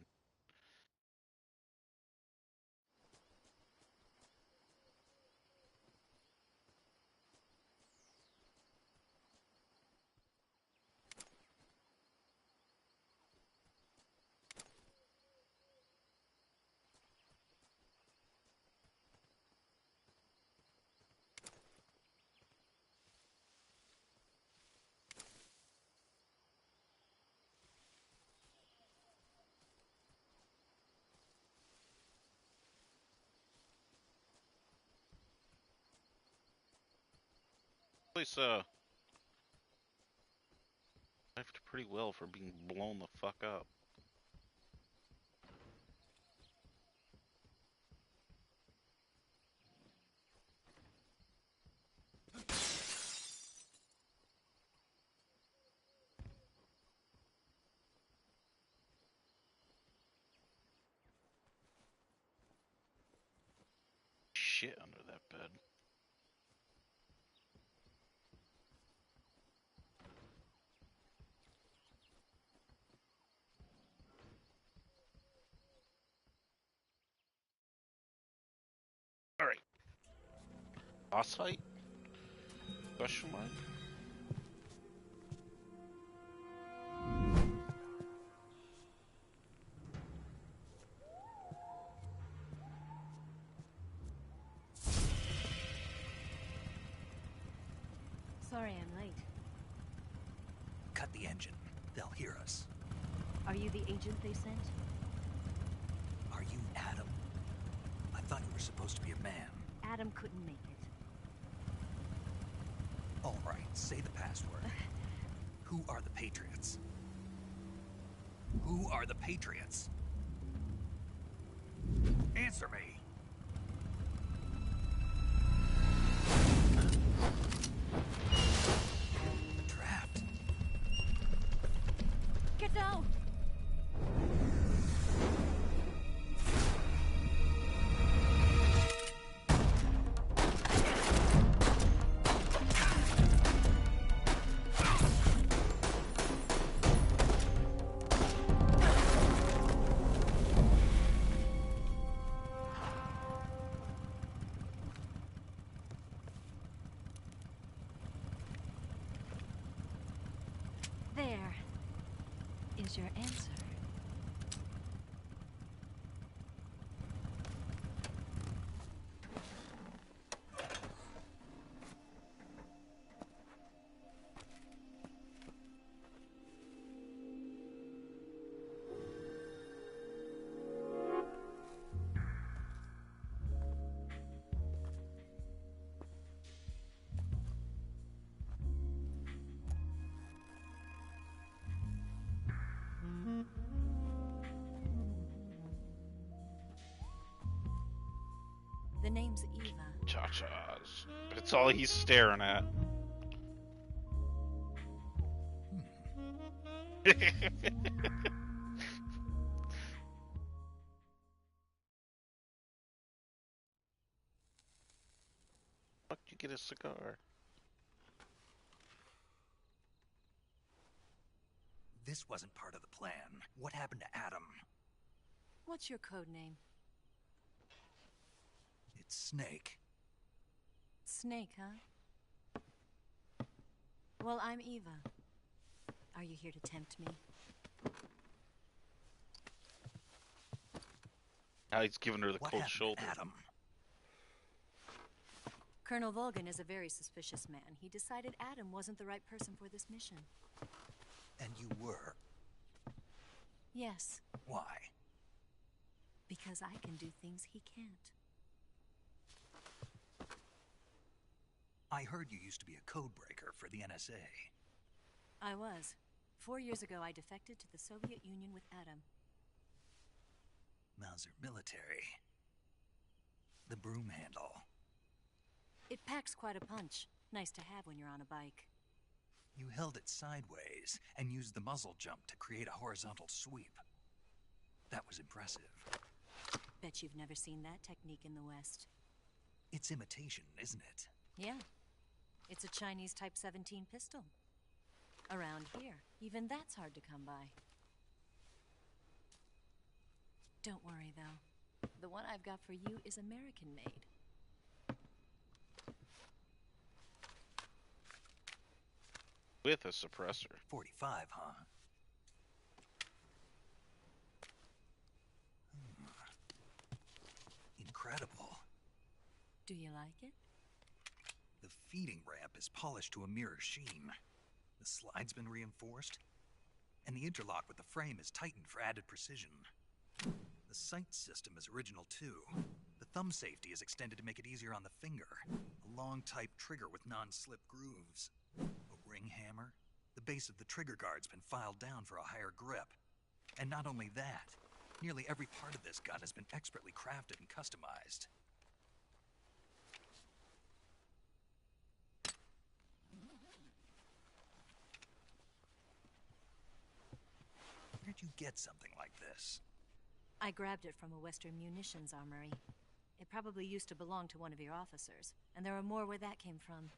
Place left pretty well for being blown the fuck up. shit under that bed. All right. Boss fight? Question mark? Sorry I'm late. Cut the engine. They'll hear us. Are you the agent they sent? Are you Adam? I thought you were supposed to be a man. Adam couldn't make it. All right, say the password. Who are the Patriots? Who are the Patriots? Answer me! Trapped. Get down! There is your answer. The name's Eva. Cha-chas. But it's all he's staring at. Fuck, you get a cigar? This wasn't part of the plan. What happened to Adam? What's your code name? It's Snake. Snake, huh? Well, I'm Eva. Are you here to tempt me? Now he's giving her the What cold happened to shoulder. Adam? Colonel Volgin is a very suspicious man. He decided Adam wasn't the right person for this mission. And you were. Yes, Why? because I can do things he can't. I heard you used to be a code breaker for the NSA. I was. 4 years ago, I defected to the Soviet Union with Adam. Mauser military. The broom handle. It packs quite a punch. Nice to have when you're on a bike. You held it sideways and used the muzzle jump to create a horizontal sweep. That was impressive. Bet you've never seen that technique in the West. It's imitation, isn't it? Yeah. It's a Chinese Type 17 pistol. Around here, even that's hard to come by. Don't worry, though. The one I've got for you is American-made. With a suppressor. 45, huh? Incredible. Do you like it? The feeding ramp is polished to a mirror sheen. The slide's been reinforced, and the interlock with the frame is tightened for added precision. The sight system is original too. The thumb safety is extended to make it easier on the finger. A long type trigger with non-slip grooves. A ring hammer. The base of the trigger guard's been filed down for a higher grip. And not only that, nearly every part of this gun has been expertly crafted and customized. Where'd you get something like this? I grabbed it from a Western munitions armory. It probably used to belong to one of your officers, and there are more where that came from.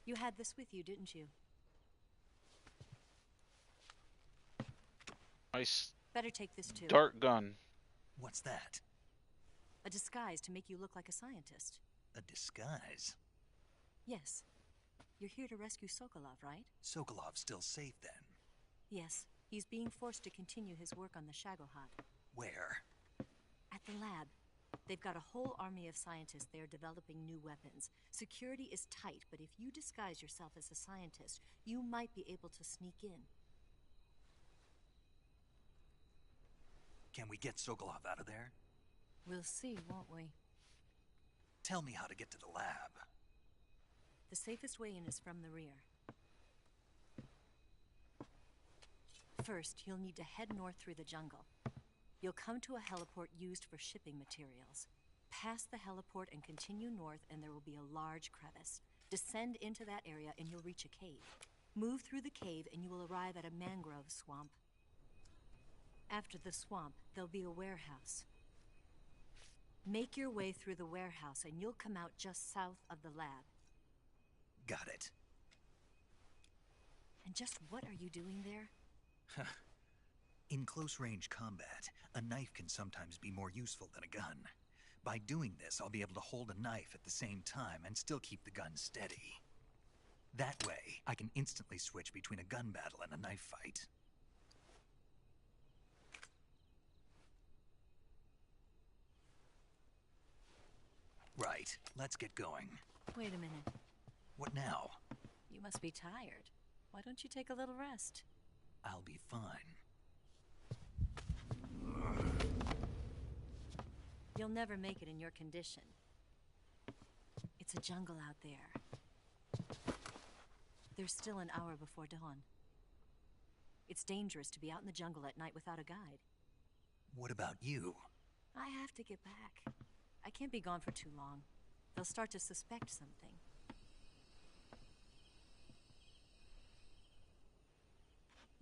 You had this with you, didn't you? Nice. Better take this too. Dart gun. What's that? A disguise to make you look like a scientist. A disguise? Yes. You're here to rescue Sokolov, right? Sokolov's still safe then? Yes. He's being forced to continue his work on the Shagohod. Where? At the lab. They've got a whole army of scientists there developing new weapons. Security is tight, but if you disguise yourself as a scientist, you might be able to sneak in. Can we get Sokolov out of there? We'll see, won't we? Tell me how to get to the lab. The safest way in is from the rear. First, you'll need to head north through the jungle. You'll come to a heliport used for shipping materials. Pass the heliport and continue north, and there will be a large crevice. Descend into that area and you'll reach a cave. Move through the cave and you will arrive at a mangrove swamp. After the swamp, there'll be a warehouse. Make your way through the warehouse and you'll come out just south of the lab. Got it. And just what are you doing there? In close-range combat, a knife can sometimes be more useful than a gun. By doing this, I'll be able to hold a knife at the same time and still keep the gun steady. That way, I can instantly switch between a gun battle and a knife fight. Right, let's get going. Wait a minute. What now? You must be tired. Why don't you take a little rest? I'll be fine. You'll never make it in your condition. It's a jungle out there. There's still an hour before dawn. It's dangerous to be out in the jungle at night without a guide. What about you? I have to get back. I can't be gone for too long. They'll start to suspect something.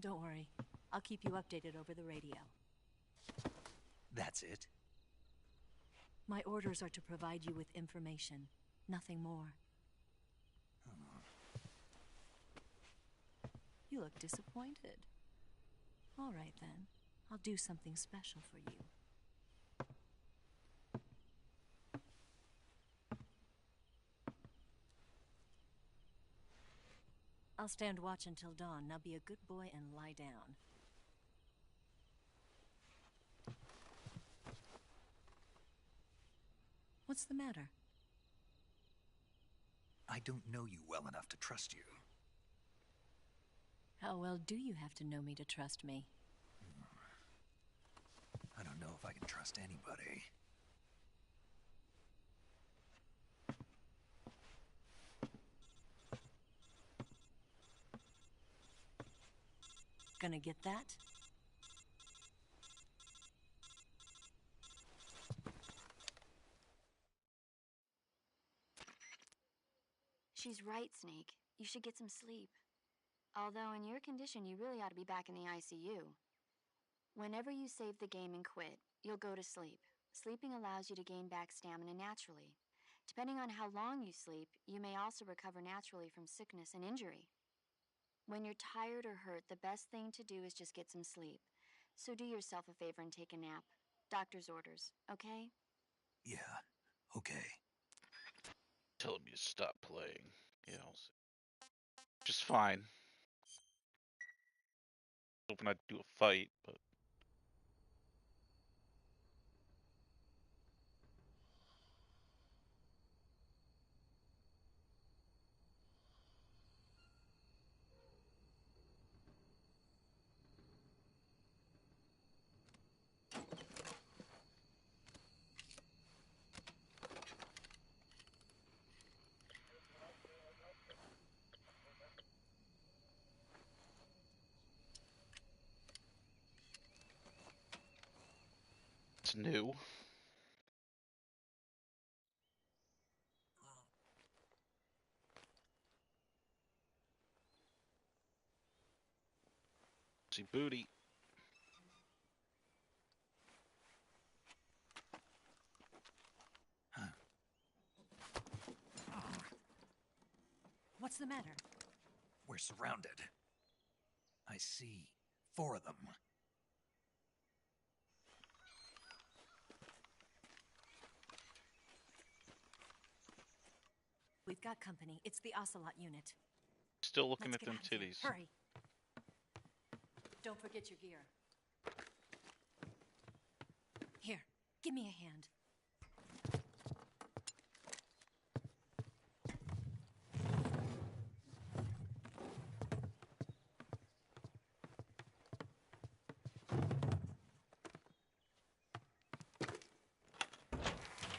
Don't worry. I'll keep you updated over the radio. That's it? My orders are to provide you with information, nothing more. You look disappointed. All right then. I'll do something special for you. I'll stand watch until dawn. Now be a good boy and lie down. What's the matter? I don't know you well enough to trust you. How well do you have to know me to trust me? I don't know if I can trust anybody. Gonna get that? She's right, Snake. You should get some sleep. Although in your condition, you really ought to be back in the ICU. Whenever you save the game and quit, you'll go to sleep. Sleeping allows you to gain back stamina naturally. Depending on how long you sleep, you may also recover naturally from sickness and injury. When you're tired or hurt, the best thing to do is just get some sleep. So do yourself a favor and take a nap. Doctor's orders, okay? Yeah, okay. Tell him you stop playing. You know, just fine. Hoping I'd do a fight, but. It's new. See Booty. What's the matter? We're surrounded. I see 4 of them. We've got company. It's the Ocelot unit. Still looking Let's at get them out of here. titties. Hurry. Don't forget your gear. Here, give me a hand.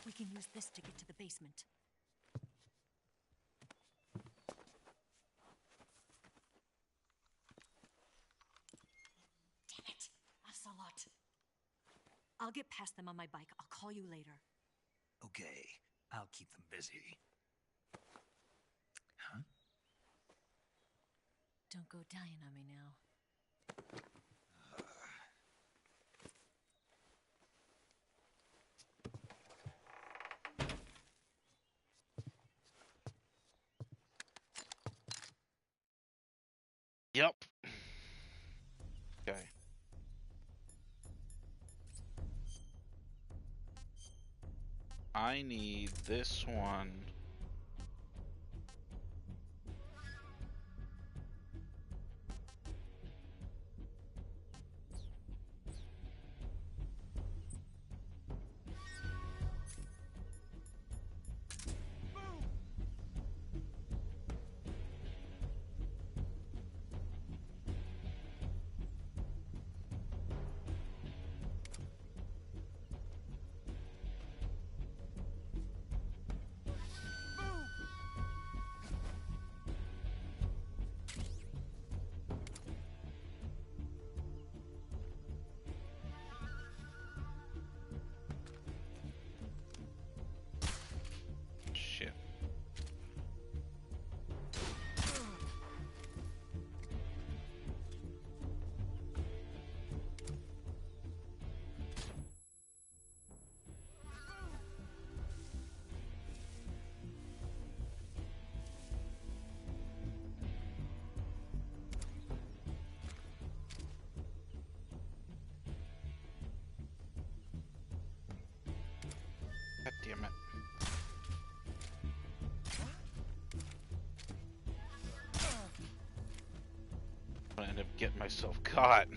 We can use this to get to the basement. Damn it, Ocelot. I'll get past them on my bike. I'll call you later. Okay, I'll keep them busy. Huh? Don't go dying on me now. Yep. Okay. I need this one. Shit. God damn it. I'm gonna end up getting myself caught.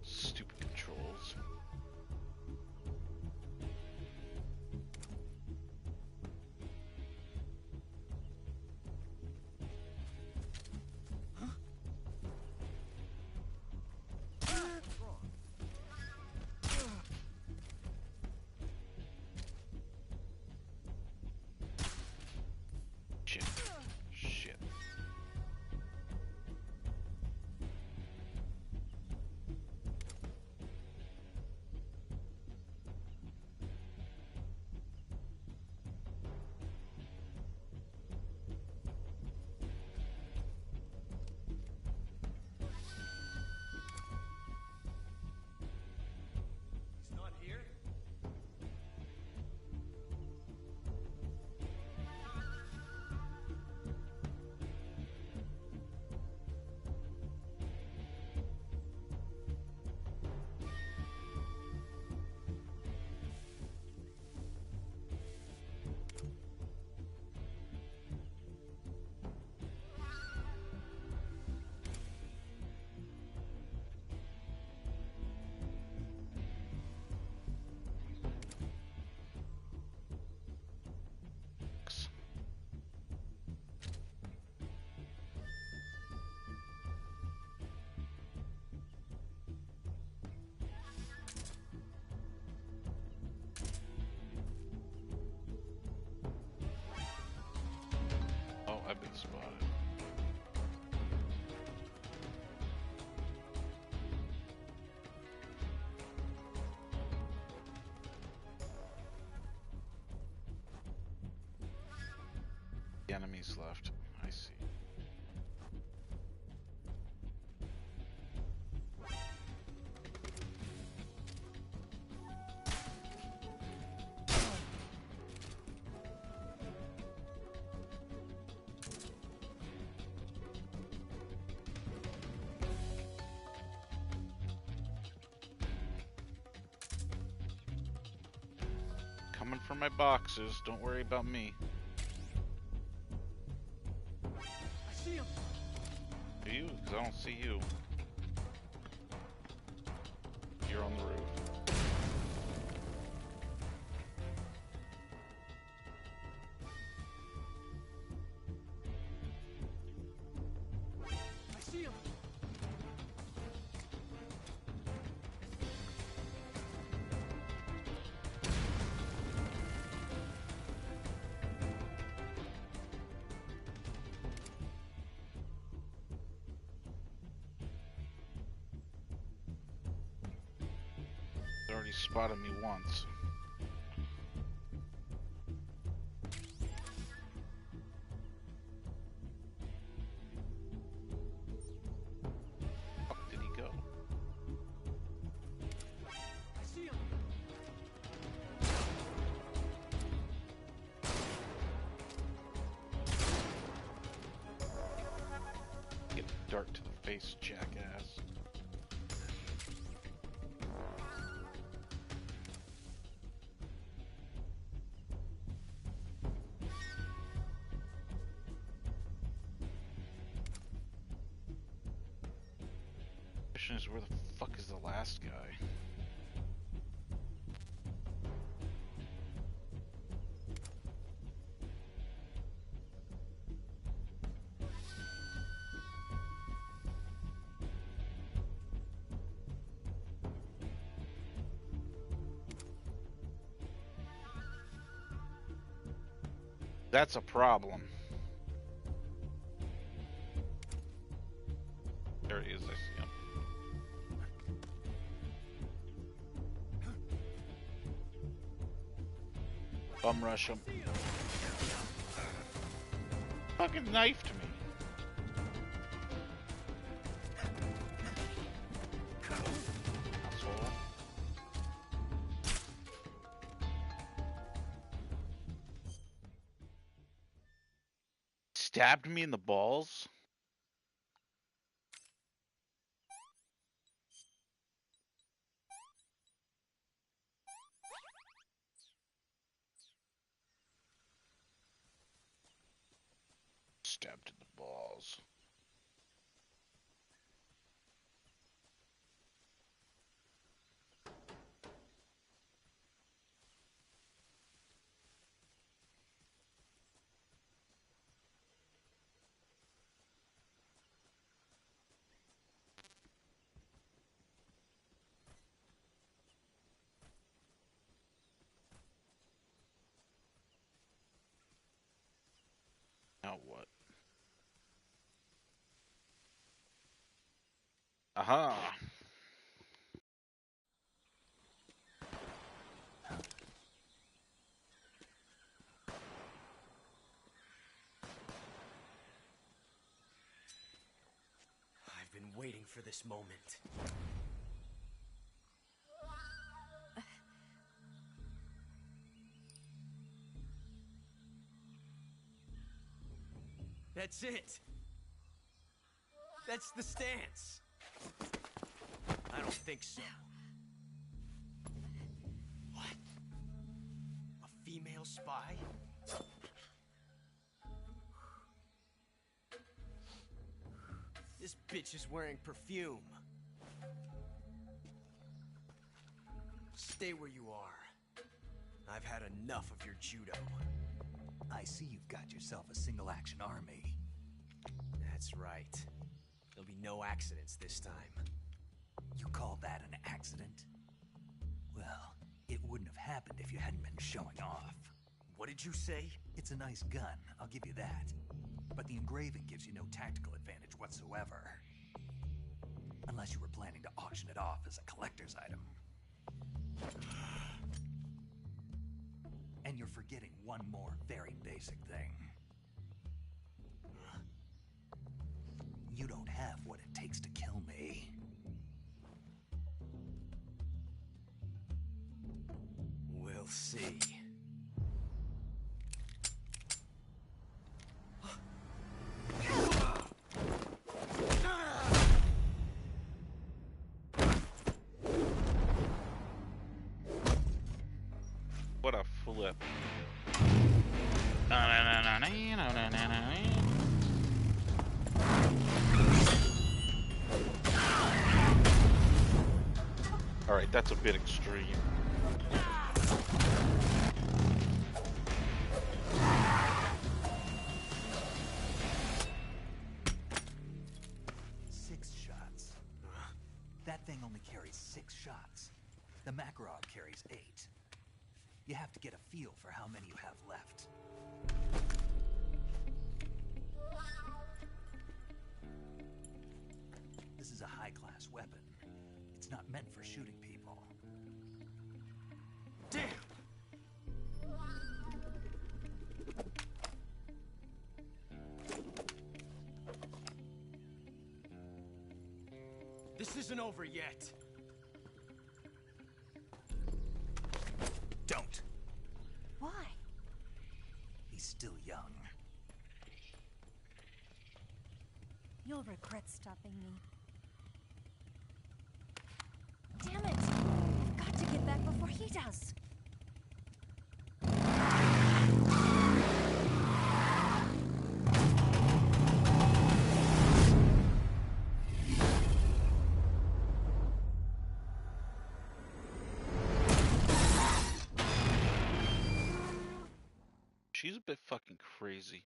Stupid controls. Shit. Shit. He's not here? Oh, I've been spotted. The enemies left. I see. Coming for my boxes. Don't worry about me. I see him. Do you? Because I don't see you. You're on the roof. I see him. They already spotted me once. Fuck did he go? I see him. Get a dart to the face, jackass. Question is, where the fuck is the last guy? That's a problem. There he is, I see him. Bum rush him. Fucking knifed me. Asshole. Stabbed me in the balls? Stabbed in the balls. Now what? Aha! I've been waiting for this moment. That's it. That's the stance. I don't think so. What? A female spy? This bitch is wearing perfume. Stay where you are. I've had enough of your judo. I see you've got yourself a single-action army. That's right. There'll be no accidents this time. You call that an accident? Well, it wouldn't have happened if you hadn't been showing off. What did you say? It's a nice gun, I'll give you that. But the engraving gives you no tactical advantage whatsoever. Unless you were planning to auction it off as a collector's item. And you're forgetting one more very basic thing. You don't have what it takes to kill me. We'll see. What a flip. Alright, that's a bit extreme. Six shots. That thing only carries 6 shots. The Makarov carries 8. You have to get a feel for how many you have left. This is a high-class weapon. It's not meant for shooting people. Damn! This isn't over yet. Don't. Why? He's still young. You'll regret stopping me. Damn it! I've got to get back before he does. She's a bit fucking crazy.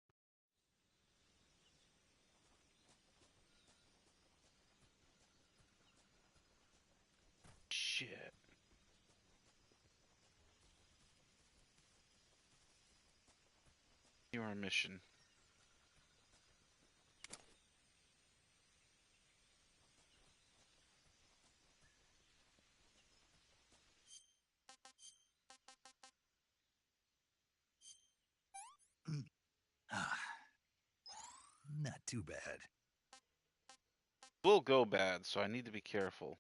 Shit. You're on mission. Not too bad. Will go bad, so I need to be careful.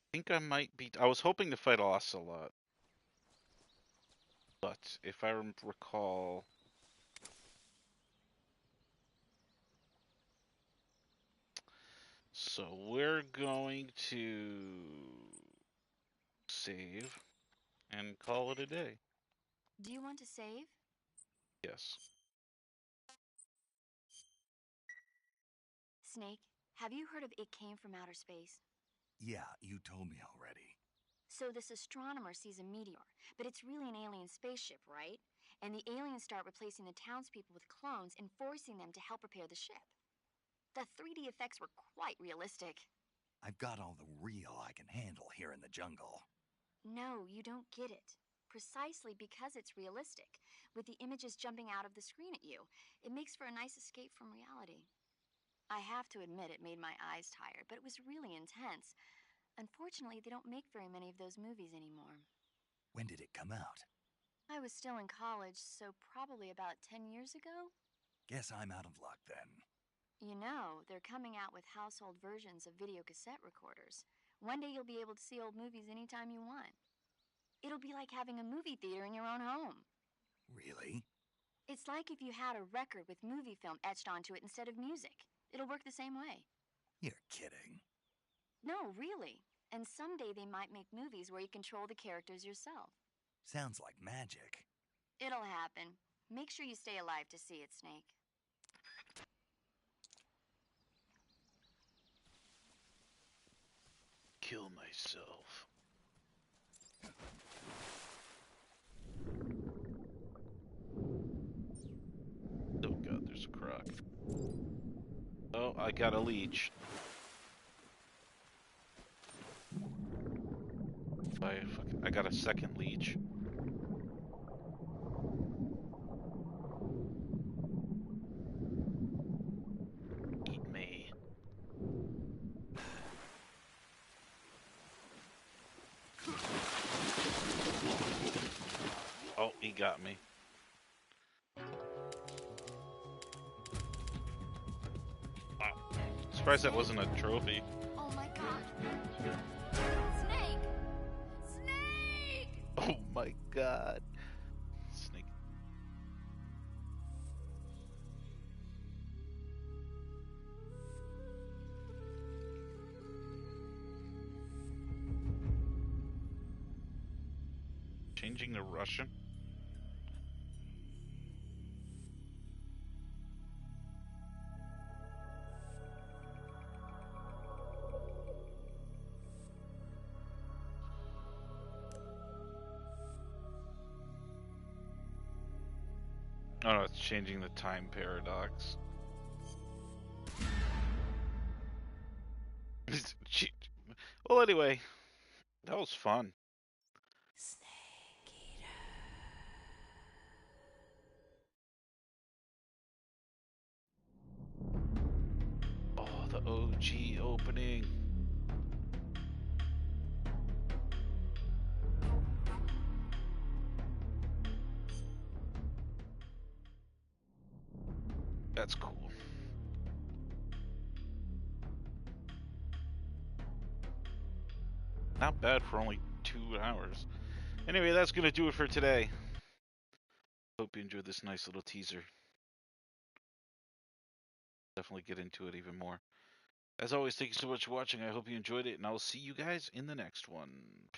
I think I might be. I was hoping to fight Ocelot, but if I recall, so we're going to save and call it a day. Do you want to save? Yes. Snake, have you heard of It Came from Outer Space? Yeah, you told me already. So this astronomer sees a meteor, but it's really an alien spaceship, right? And the aliens start replacing the townspeople with clones and forcing them to help repair the ship. The 3D effects were quite realistic. I've got all the real I can handle here in the jungle. No, you don't get it. Precisely because it's realistic, with the images jumping out of the screen at you, it makes for a nice escape from reality. I have to admit it made my eyes tired, but it was really intense. Unfortunately, they don't make very many of those movies anymore. When did it come out? I was still in college, so probably about 10 years ago? Guess I'm out of luck then. You know, they're coming out with household versions of video cassette recorders. One day you'll be able to see old movies anytime you want. It'll be like having a movie theater in your own home. Really? It's like if you had a record with movie film etched onto it instead of music. It'll work the same way. You're kidding. No, really. And someday they might make movies where you control the characters yourself. Sounds like magic. It'll happen. Make sure you stay alive to see it, Snake. Kill myself. Oh god, there's a croc. Oh, I got a leech. I got a second leech. Eat me. Oh, he got me. Wow. Surprised that wasn't a trophy. Oh my god. Snake! Snake! Oh my god. Snake. Changing to Russian? Oh no, it's changing the time paradox. Well, anyway, that was fun. Oh, the OG opening. That's cool. Not bad for only 2 hours. Anyway, that's going to do it for today. Hope you enjoyed this nice little teaser. Definitely get into it even more. As always, thank you so much for watching. I hope you enjoyed it, and I'll see you guys in the next one. Peace.